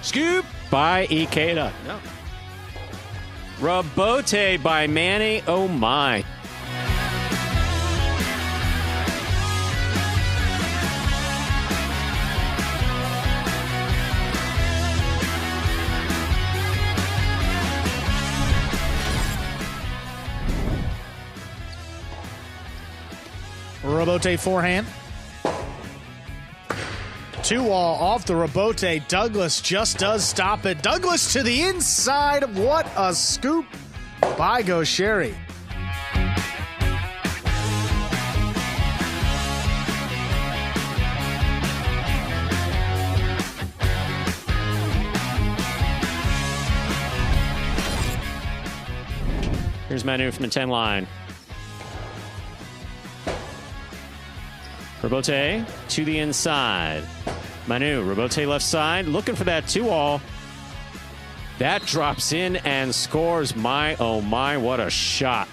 S1: Scoop by Ikeda. No. Robote by Manny. Oh my.
S2: Robote forehand. 2-all off the Robote. Douglas just does stop it. Douglas to the inside. What a scoop by Gaucheri.
S1: Here's Manu from the 10 line. Robote to the inside. Manu, Robote left side, looking for that 2-all. That drops in and scores. My, oh my, what a shot.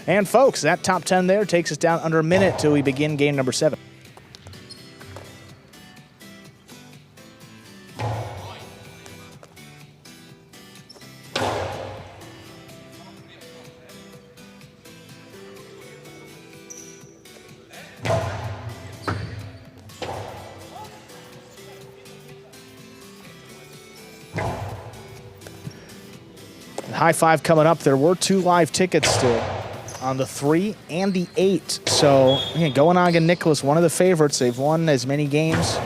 S2: And folks, that top 10 there takes us down under a minute till we begin game number 7. High five coming up. There were 2 live tickets still on the 3 and the 8. So, again, Goenaga and Nicholas, one of the favorites. They've won as many games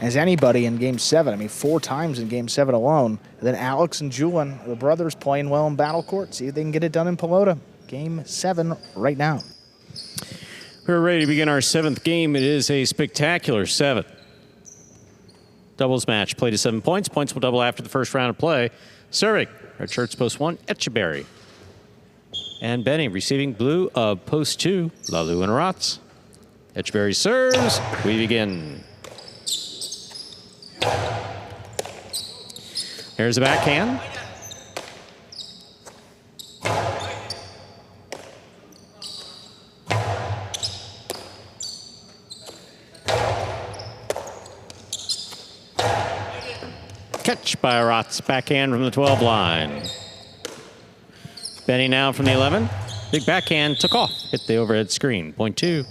S2: as anybody in Game 7. I mean, 4 times in Game 7 alone. And then Alex and Julian, the brothers, playing well in Battle Court. See if they can get it done in Pelota. Game 7 right now.
S1: We're ready to begin our 7th game. It is a spectacular 7. Doubles match. Play to 7 points. Points will double after the first round of play. Serving. Red shirts post 1, Etcheberry. And Benny receiving blue of post 2, Lalu and Rotz. Etcheberry serves. We begin. There's a backhand. Catch by Rotz, backhand from the 12 line. Benny now from the 11. Big backhand, took off, hit the overhead screen. Point 2.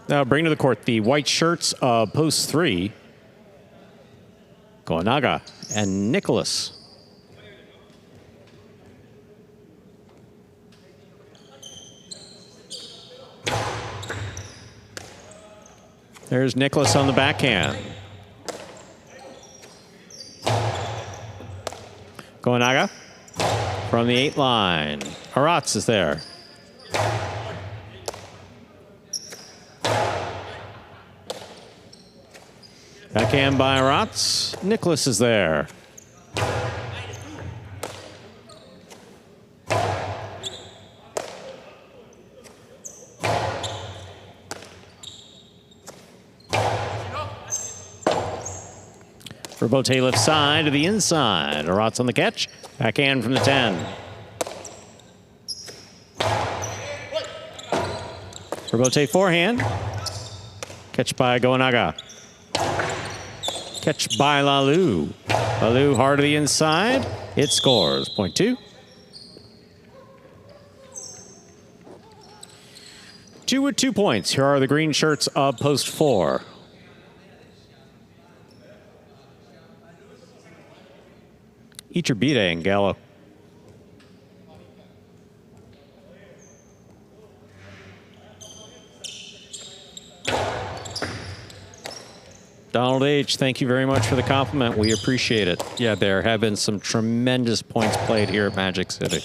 S1: Now bring to the court the white shirts of post 3. Goenaga and Nicholas. There's Nicholas on the backhand. Goenaga from the 8 line. Rotz is there. Backhand by Rotz. Nicholas is there. Robote left side to the inside. Rotz on the catch. Backhand from the 10. Robote forehand. Catch by Goenaga. Catch by Lalu. Lalu hard to the inside. It scores. Point 2. 2 with 2 points. Here are the green shirts of post 4. Iturbide and Gallo. Donald H., thank you very much for the compliment. We appreciate it. Yeah, there have been some tremendous points played here at Magic City.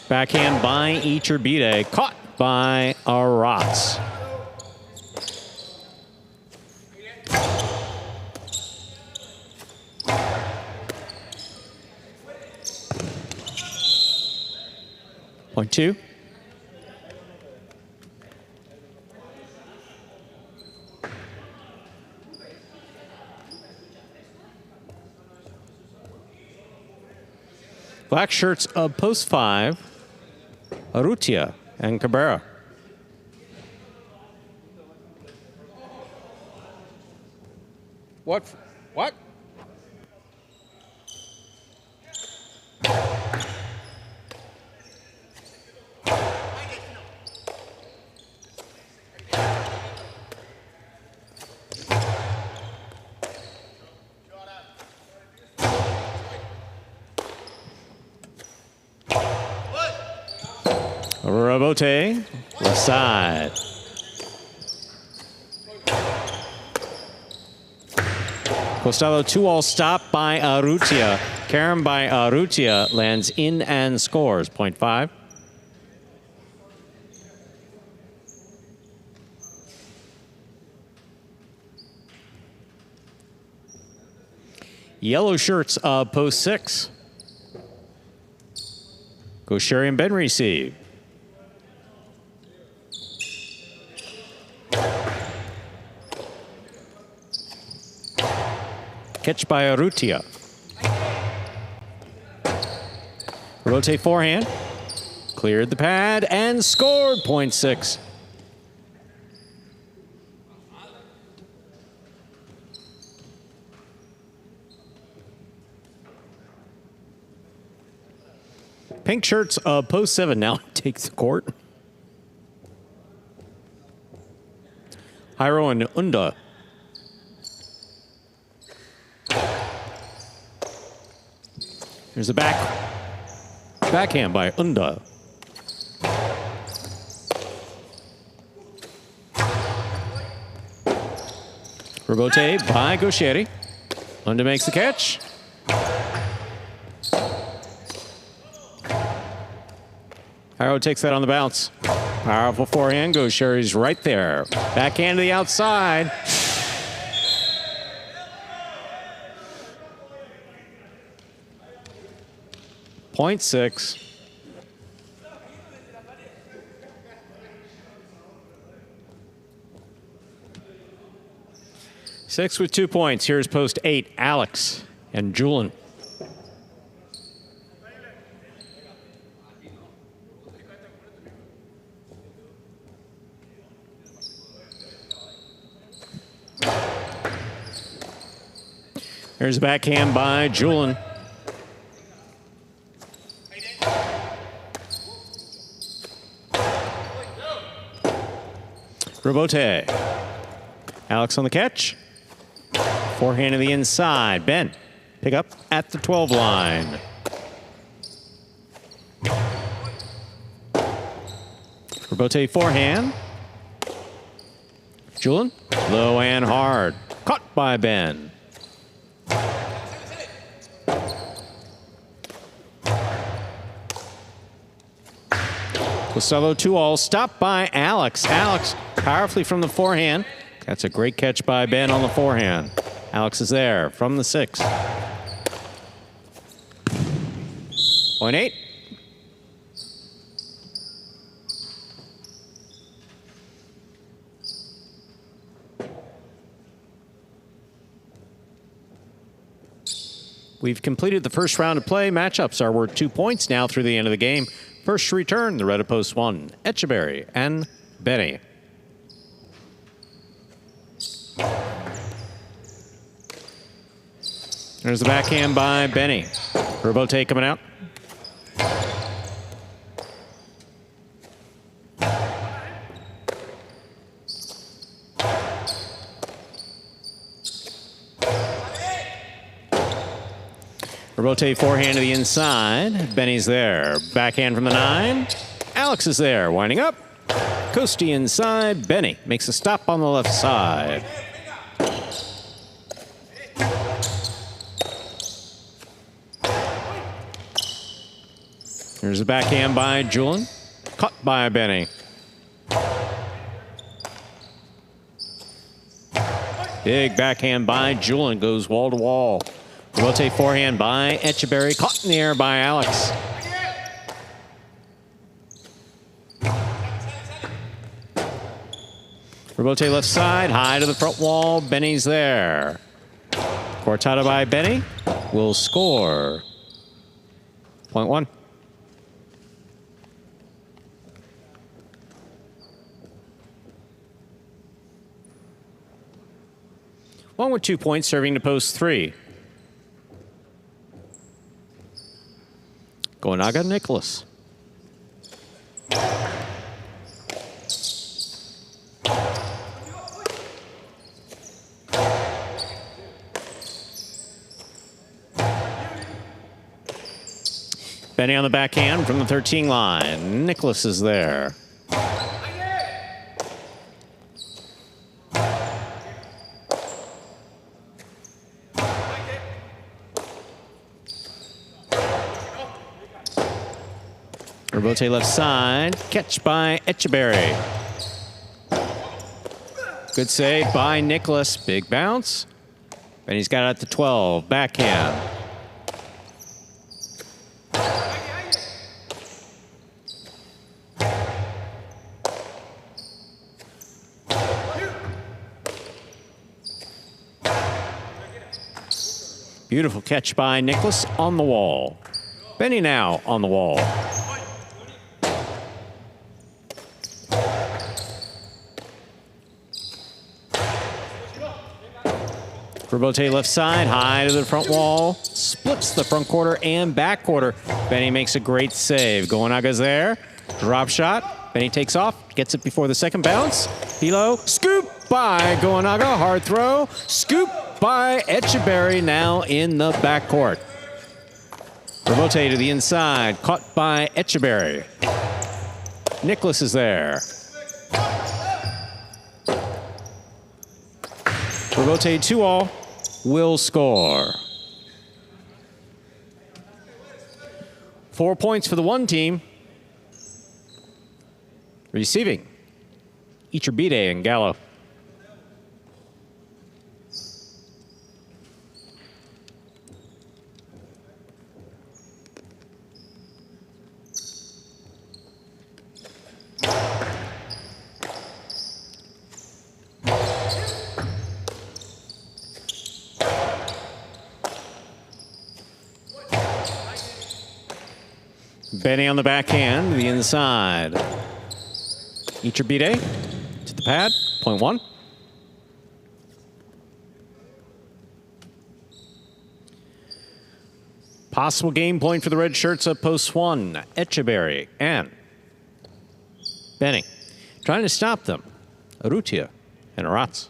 S1: Backhand by Iturbide, caught by Rotz. Point 2. Black shirts of post 5, Arrutia and Cabrera.
S4: What? What?
S1: Robote, left side. Costello 2-all stop by Arrutia. Carom by Arrutia lands in and scores. Point 5. Yellow shirts of post 6. Gaucheri and Ben receive. Catch by Arrutia. Rotate forehand. Cleared the pad and scored. Point 6. Pink shirts post 7 now takes the court. Hyro and Unda. There's a backhand by Unda. Rebote by Gaucheri. Unda makes the catch. Hyro takes that on the bounce. Powerful forehand. Gaucheri's right there. Backhand to the outside. Point 6. Six with 2 points. Here's post 8, Alex and Julian. There's a backhand by Julian. Rebote. Alex on the catch. Forehand to the inside. Ben. Pick up at the 12 line. Rebote forehand. Julian. Low and hard. Caught by Ben. Costello 2-all. Stopped by Alex. Alex powerfully from the forehand. That's a great catch by Ben on the forehand. Alex is there from the 6. Point 8. We've completed the first round of play. Matchups are worth 2 points now through the end of the game. First to return, the red of post 1, Echeverry and Benny. There's the backhand by Benny. Rebote coming out. Rebote forehand to the inside. Benny's there. Backhand from the 9. Alex is there. Winding up. Coasty inside. Benny makes a stop on the left side. There's a backhand by Julian. Caught by Benny. Big backhand by Julian. Goes wall to wall. Rebote forehand by Echeverry. Caught in the air by Alex. Rebote left side. High to the front wall. Benny's there. Cortada by Benny. Will score. Point 1. One with 2 points, serving to post 3. Gonaga Nicholas. Benny on the backhand from the 13 line. Nicholas is there. Rebote left side. Catch by Echeverry. Good save by Nicholas. Big bounce. And he's got it at the 12. Backhand. Beautiful catch by Nicholas on the wall. Benny now on the wall. Robote left side, high to the front wall. Splits the front quarter and back quarter. Benny makes a great save. Goenaga's there. Drop shot. Benny takes off. Gets it before the second bounce. Hilo. Scoop by Goenaga. Hard throw. Scoop by Echeverry now in the backcourt. Robote to the inside. Caught by Echeverry. Nicholas is there. Robote 2-all. Will score. 4 points for the one team. Receiving. Iturbide and Gallo. Benny on the backhand, to the inside. Iturbide to the pad, point one. Possible game point for the red shirts of post one. Echeverry and Benny. Trying to stop them. Arutia and Aratz.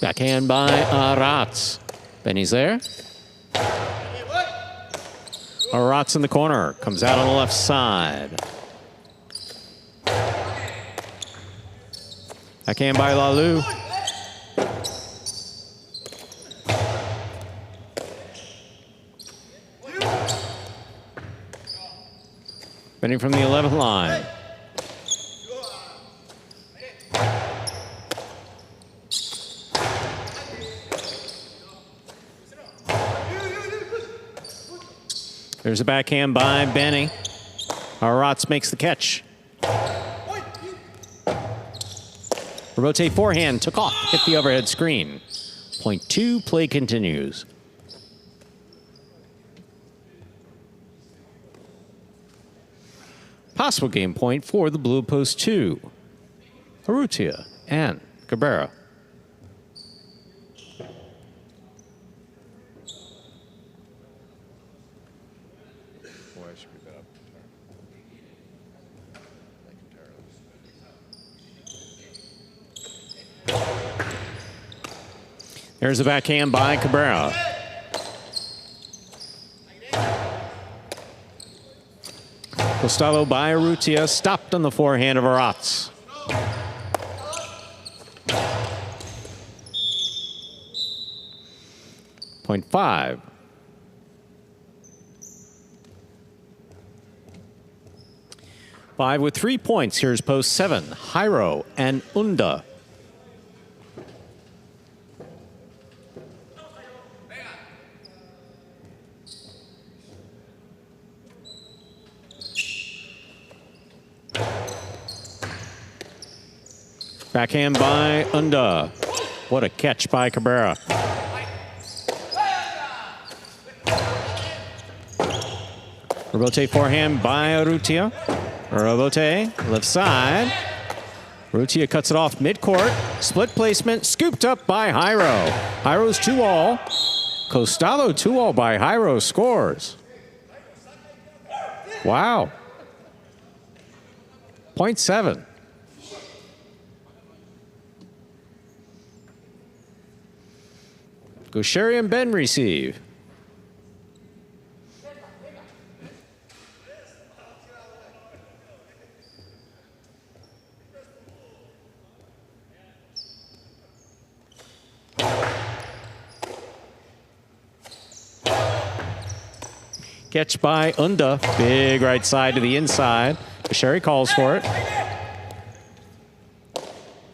S1: Backhand by Aratz. Benny's there. Aratz in the corner. Comes out on the left side. Backhand by Lalu. Benny from the 11th line. There's a backhand by Benny. Aratz makes the catch. Robote forehand, took off, hit the overhead screen. Point two, play continues. Possible game point for the blue post two. Arutia and Cabrera. There's a backhand by Cabrera. Costello by Arutia, stopped on the forehand of Aratz. Point five. Five with 3 points. Here's post seven. Jairo and Unda. Backhand by Unda. What a catch by Cabrera. Robote forehand by Arutia. Robote, left side. Arutia cuts it off midcourt. Split placement, scooped up by Jairo. Jairo's 2-all. Costello 2-all by Jairo scores. Wow. Point seven. Gaucheri and Ben receive. Catch by Unda. Big right side to the inside. Gaucheri calls for it.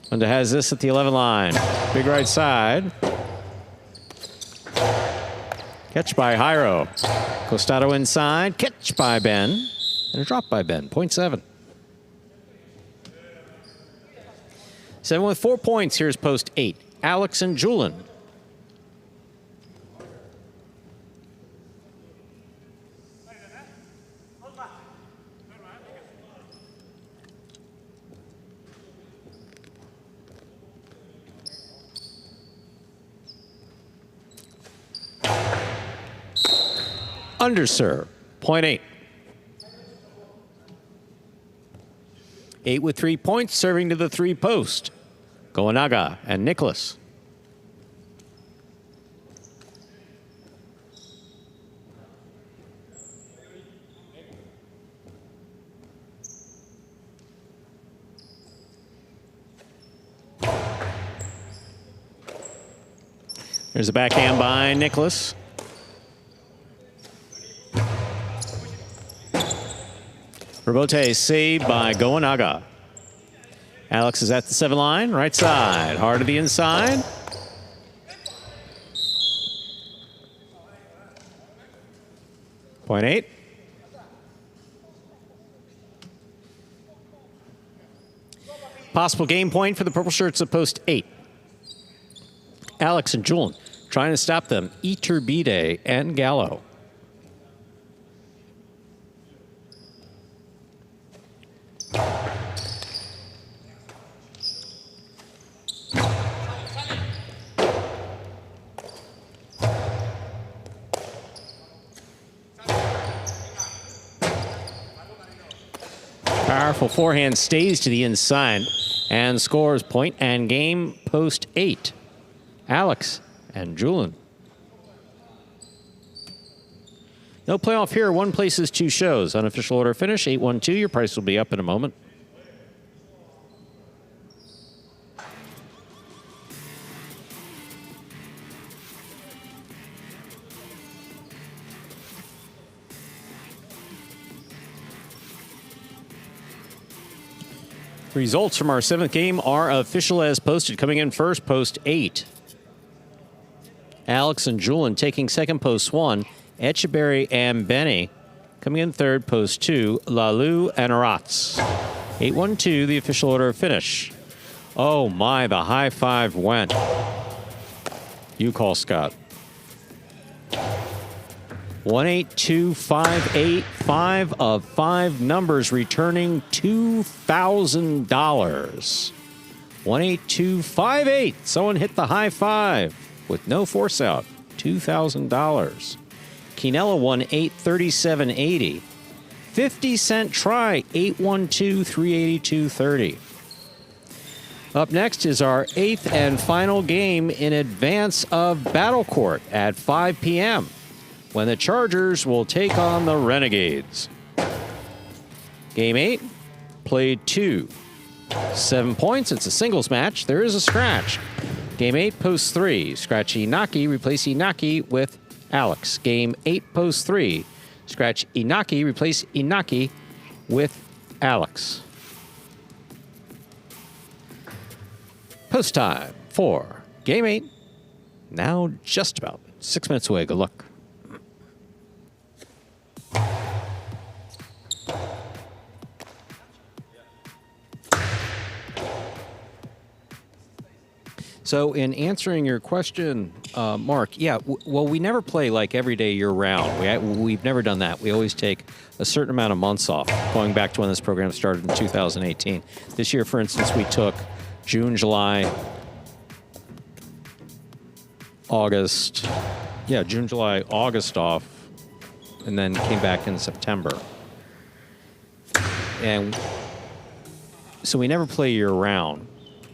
S1: Unda has this at the 11 line. Big right side. Catch by Jairo. Costado inside. Catch by Ben. And a drop by Ben. 0.7. 7 with 4 points. Here's post 8. Alex and Julian. Underserve. 0.8. 8 with 3 points, serving to the 3 post. Goenaga and Nicholas. There's a backhand by Nicholas. Rebote saved by Goenaga. Alex is at the 7 line, right side, hard to the inside. Point 8. Possible game point for the purple shirts at post 8. Alex and Julian trying to stop them. Iturbide and Gallo. Powerful forehand stays to the inside and scores point and game post 8. Alex and Julian. No playoff here. 1 places, 2 shows. Unofficial order finish, 8-1-2. Your price will be up in a moment. Results from our 7th game are official as posted. Coming in first, post 8. Alex and Julian taking second, post 1. Echeberry and Benny coming in third, post 2. Lalu and Aratz. 8-1-2, the official order of finish. Oh my, the high 5 went. You call, Scott. 18258, 5 of 5 numbers returning $2,000. 18258. Someone hit the high 5 with no force out. $2,000. Quinella won 837.80. 50-cent try, 812-382.30. Up next is our 8th and final game in advance of Battle Court at 5 p.m. when the Chargers will take on the Renegades. Game 8, played 2. 7 points, it's a singles match. There is a scratch. Game 8, post 3. Scratch Inaki, replace Inaki with Alex. Game 8, post 3. Scratch Inaki, replace Inaki with Alex. Post time for Game 8. Now just about 6 minutes away. Good luck. So in answering your question, Mark, yeah, well, we never play like every day year-round. We've never done that. We always take a certain amount of months off, going back to when this program started in 2018. This year, for instance, we took June, July, August. Yeah, June, July, August off, and then came back in September. And so we never play year-round.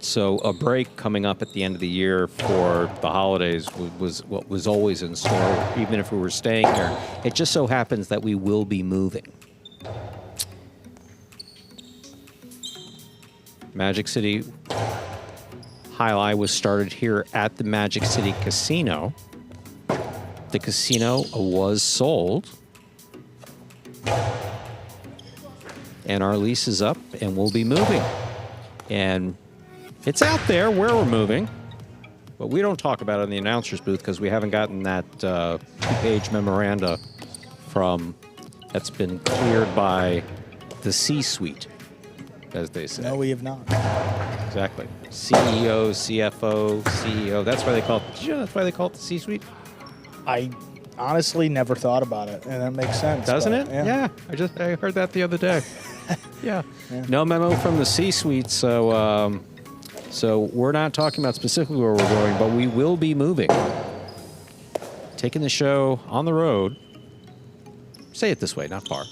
S1: So a break coming up at the end of the year for the holidays was what was always in store, even if we were staying here. It just so happens that we will be moving. Magic City Highlight was started here at the Magic City Casino. The casino was sold. And our lease is up, and we'll be moving. And it's out there where we're moving. But we don't talk about it in the announcer's booth because we haven't gotten that two-page memoranda that's been cleared by the C-suite, as they say.
S2: No, we have not.
S1: Exactly. CEO, CFO, CEO. That's why they call it. Did you know that's why they call it the C-suite?
S2: I honestly never thought about it, and that makes sense.
S1: Doesn't
S2: but,
S1: it? Yeah. I heard that the other day. Yeah. No memo from the C-suite, so we're not talking about specifically where we're going, but we will be moving. Taking the show on the road. Say it this way, not far.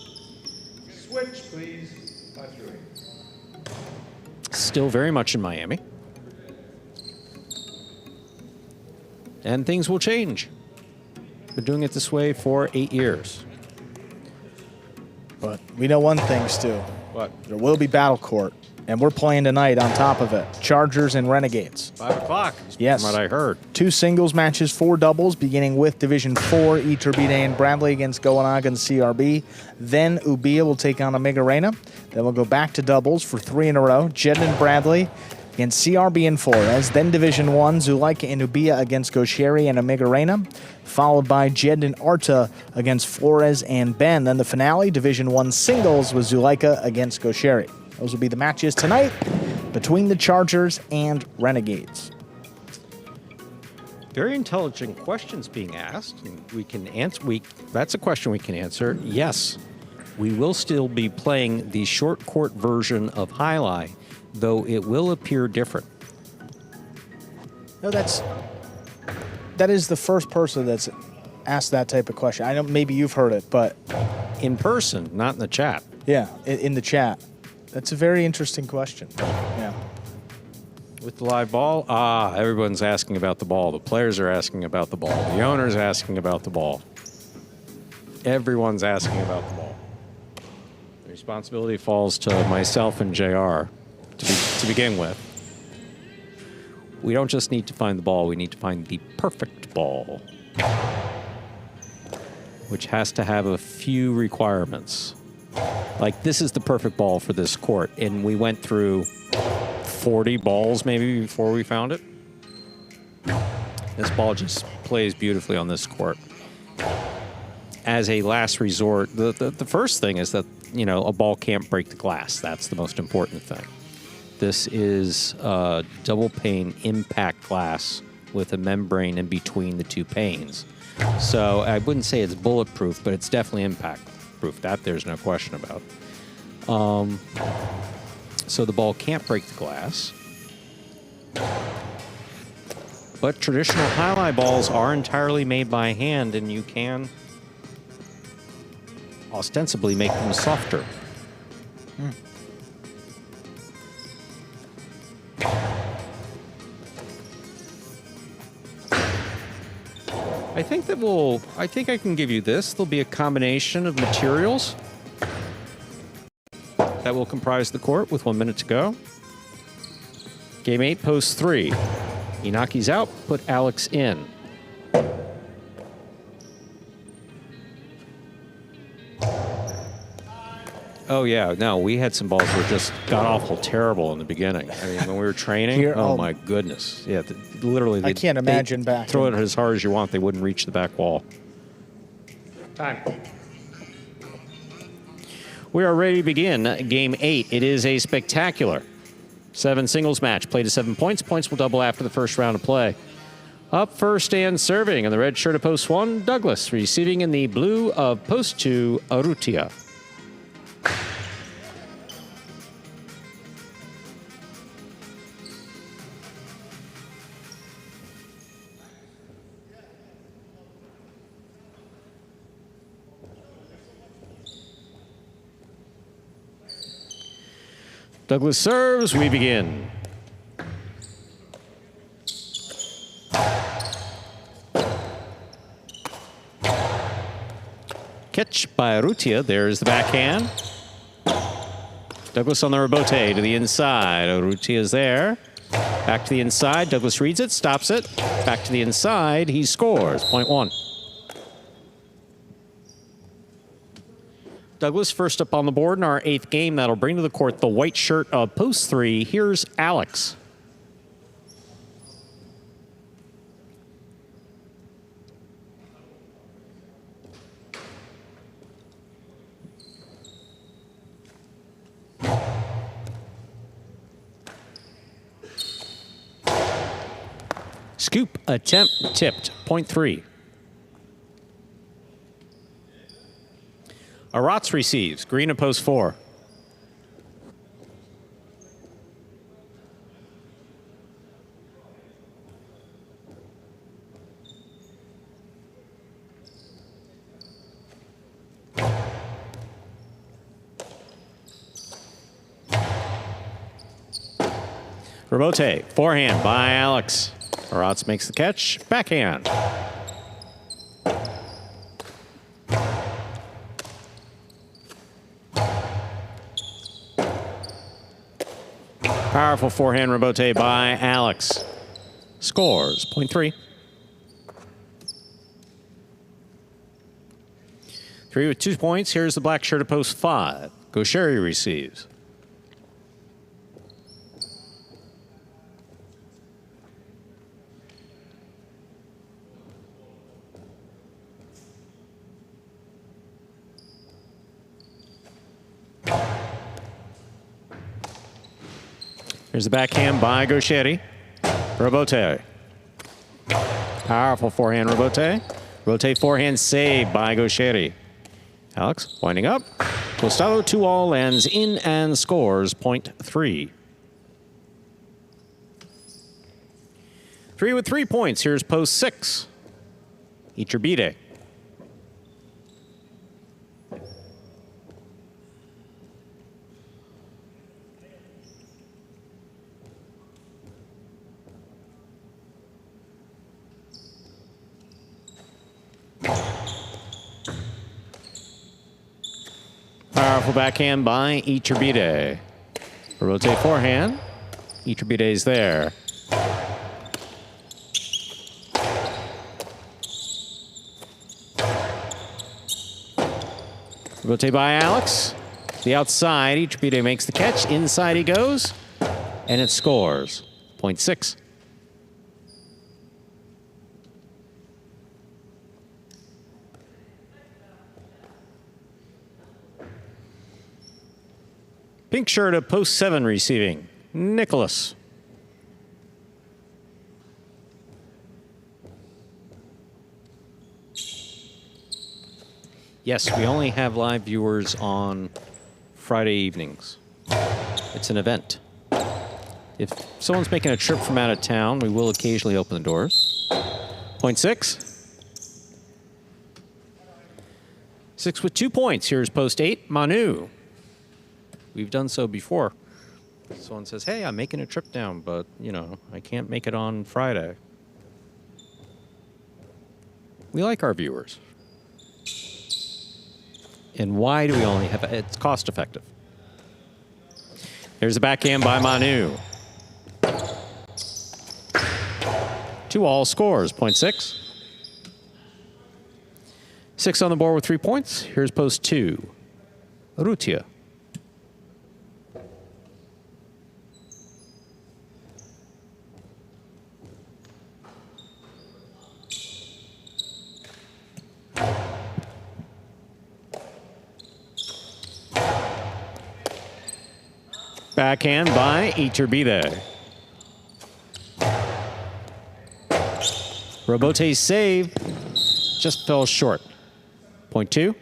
S4: Switch, please. Archery.
S1: Still very much in Miami. And things will change. Been doing it this way for 8 years.
S2: But we know one thing, Stu.
S1: What?
S2: There will be Battle Court, and we're playing tonight on top of it. Chargers and Renegades.
S1: 5 o'clock.
S2: Yes.
S1: From what I heard.
S2: 2 singles matches, 4 doubles, beginning with Division 4, Iturbide and Bradley against Goanaga and CRB. Then Ubia will take on Amigarena. Then we'll go back to doubles for 3 in a row. Jed and Bradley against CRB and Flores. Then Division 1, Zuleika and Ubia against Goshieri and Amigarena. Followed by Jed and Arta against Flores and Ben. Then the finale, Division 1 singles with Zuleika against Goshieri. Those will be the matches tonight between the Chargers and Renegades.
S1: Very intelligent questions being asked. And we can answer. That's a question we can answer. Yes, we will still be playing the short court version of Highlight, though it will appear different.
S2: No, that is the first person that's asked that type of question. I know maybe you've heard it, but
S1: In person, not in the chat.
S2: yeah, in the chat. That's a very interesting question. Yeah.
S1: With the live ball, everyone's asking about the ball. The players are asking about the ball. The owner's asking about the ball. Everyone's asking about the ball. The responsibility falls to myself and JR to begin with. We don't just need to find the ball, we need to find the perfect ball, which has to have a few requirements. Like, this is the perfect ball for this court, and we went through 40 balls maybe before we found it. This ball just plays beautifully on this court. As a last resort, the first thing is that, a ball can't break the glass. That's the most important thing. This is double pane impact glass with a membrane in between the 2 panes. So I wouldn't say it's bulletproof, but it's definitely impact proof. That there's no question about. So the ball can't break the glass. But traditional highlight balls are entirely made by hand, and you can ostensibly make them softer. I think I can give you this. There'll be a combination of materials that will comprise the court with 1 minute to go. Game 8, post 3. Inaki's out, put Alex in. Oh, yeah. No, we had some balls that were just god-awful terrible in the beginning. I mean, when we were training, my goodness. Yeah, literally.
S2: I can't imagine back.
S1: Throw it as hard as you want. They wouldn't reach the back wall. Time. We are ready to begin Game 8. It is a spectacular 7 singles match. Play to 7 points. Points will double after the first round of play. Up first and serving on the red shirt of post 1, Douglas. Receiving in the blue of post 2, Arutia. Douglas serves, we begin. Catch by Arutia, there's the backhand. Douglas on the rebote to the inside, Arutia is there. Back to the inside, Douglas reads it, stops it. Back to the inside, he scores, point 1. Douglas first up on the board in our 8th game. That'll bring to the court the white shirt of post 3. Here's Alex. Scoop attempt tipped, 0.3. Arats receives, green at post 4. Rebote, forehand by Alex. Arats makes the catch, backhand. Powerful forehand rebote by Alex. Scores, 0.3. 3 with 2 points. Here's the black shirt at post 5. Gaucheri receives. Here's the backhand by Gaucheri. Rebote. Powerful forehand rebote. Rebote forehand save by Gaucheri. Alex winding up. Costello 2-all lands in and scores 0.3. 3 with 3 points. Here's post 6. Iturbide. Powerful backhand by Iturbide. Rotate forehand. Iturbide's there. Rotate by Alex. The outside. Iturbide makes the catch. Inside he goes. And it scores. 0.6. Pink shirt at post 7 receiving. Nicholas. Yes, we only have live viewers on Friday evenings. It's an event. If someone's making a trip from out of town, we will occasionally open the doors. 0.6. 6 with 2 points. Here's post 8, Manu. We've done so before. Someone says, hey, I'm making a trip down, but, you know, I can't make it on Friday. We like our viewers. And why do we only have it? It's cost effective. There's a backhand by Manu. 2-all scores, 0.6. 6 on the board with 3 points. Here's post 2. Rutia. Backhand by Iturbide. Robote's save just fell short. 0.2.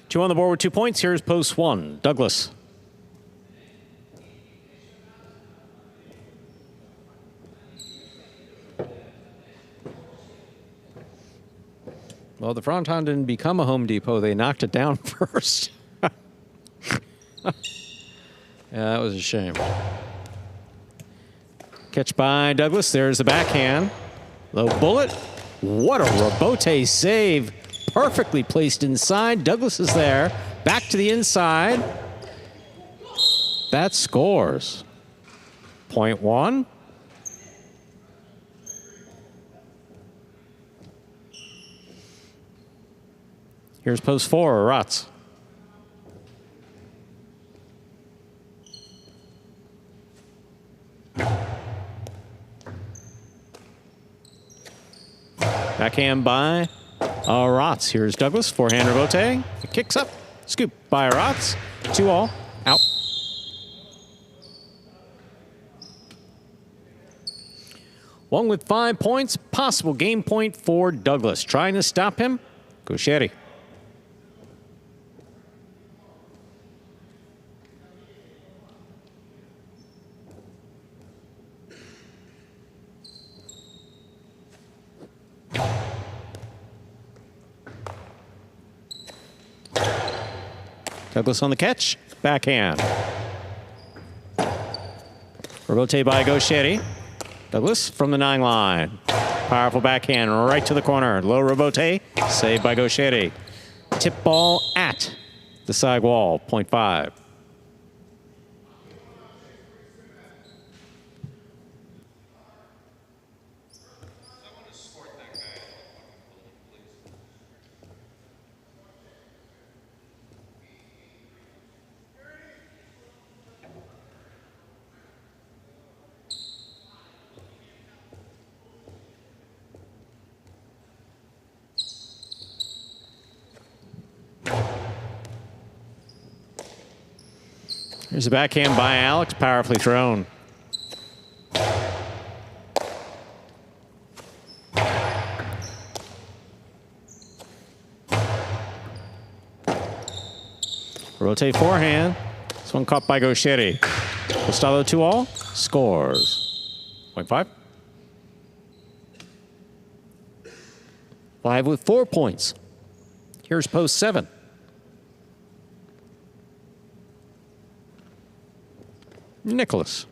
S1: 2 on the board with 2 points. Here's post 1. Douglas. Well, the Fronton didn't become a Home Depot. They knocked it down first. Yeah, that was a shame. Catch by Douglas. There's the backhand. Low bullet. What a rebote save. Perfectly placed inside. Douglas is there. Back to the inside. That scores. 0.1. Here's post 4, Rotz. Backhand by Rotz. Here's Douglas, forehand rebote. It kicks up, scoop by Rotz. 2-all, out. One with 5 points. Possible game point for Douglas. Trying to stop him. Gaucheri. Douglas on the catch. Backhand. Rebote by Gaucheri. Douglas from the 9 line. Powerful backhand right to the corner. Low rebote. Saved by Gaucheri. Tip ball at the side wall. 0.5. Here's a backhand by Alex, powerfully thrown. Rotate forehand. This one caught by Gaucheri. Gustavo 2-all, scores. 0.5. 5 with 4 points. Here's post 7. Nicholas.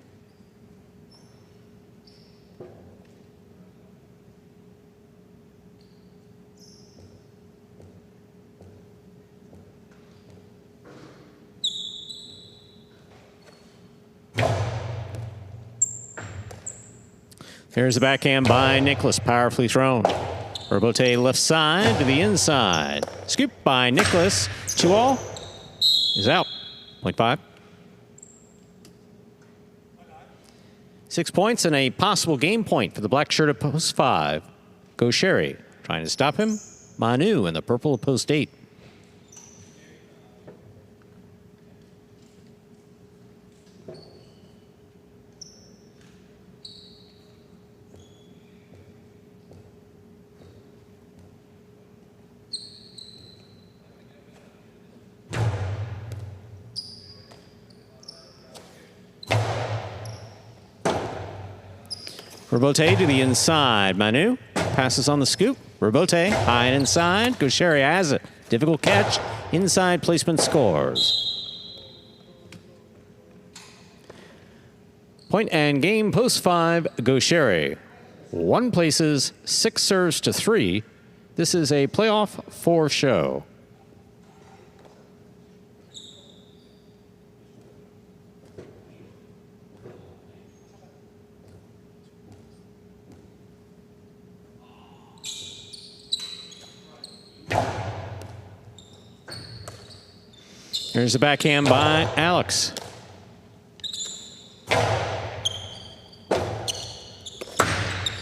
S1: Here's the backhand by Nicholas, powerfully thrown. Rebote left side to the inside. Scoop by Nicholas. 2-all is out. 0.5. 6 points and a possible game point for the black shirt at post 5. Gaucheri trying to stop him. Manu in the purple at post 8. Rebote to the inside. Manu passes on the scoop. Rebote high and inside. Gaucheri has it. Difficult catch. Inside placement scores. Point and game post 5. Gaucheri. 1 places, 6 serves to 3. This is a playoff 4 show. Here's the backhand by Alex.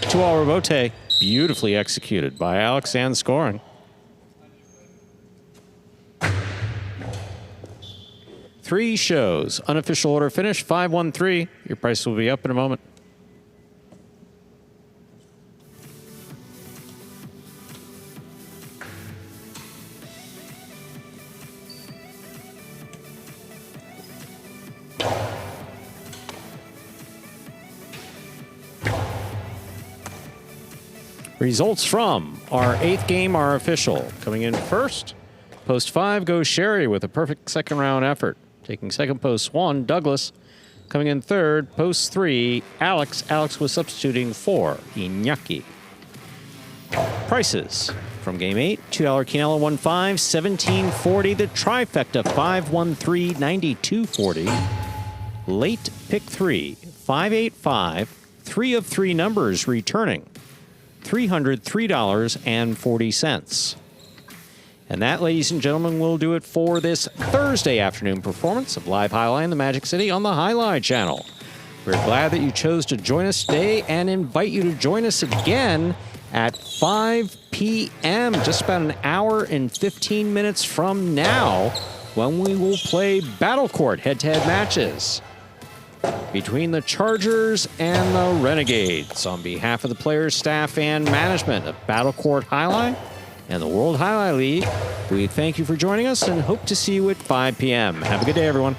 S1: Two-all rebote, beautifully executed by Alex and scoring. Three shows, unofficial order finish, 5-1-3. Your price will be up in a moment. Results from our 8th game are official. Coming in first, post 5 goes Sherry with a perfect second round effort. Taking second, post 1, Douglas. Coming in third, post 3, Alex. Alex was substituting for Iñaki. Prices from game 8, $2 Quinella 1.5, $17.40. The trifecta 5.13, $92.40. Late pick 3, 5.85. 3 of 3 numbers returning. $303.40. And that, ladies and gentlemen, will do it for this Thursday afternoon performance of Live Highline in the Magic City on the Highline channel. We're glad that you chose to join us today and invite you to join us again at 5 p.m., just about an hour and 15 minutes from now, when we will play Battle Court head-to-head matches. between the Chargers and the Renegades. On behalf of the players, staff, and management of Battle Court Highlight and the World Highlight League, we thank you for joining us and hope to see you at 5 p.m. Have a good day, everyone.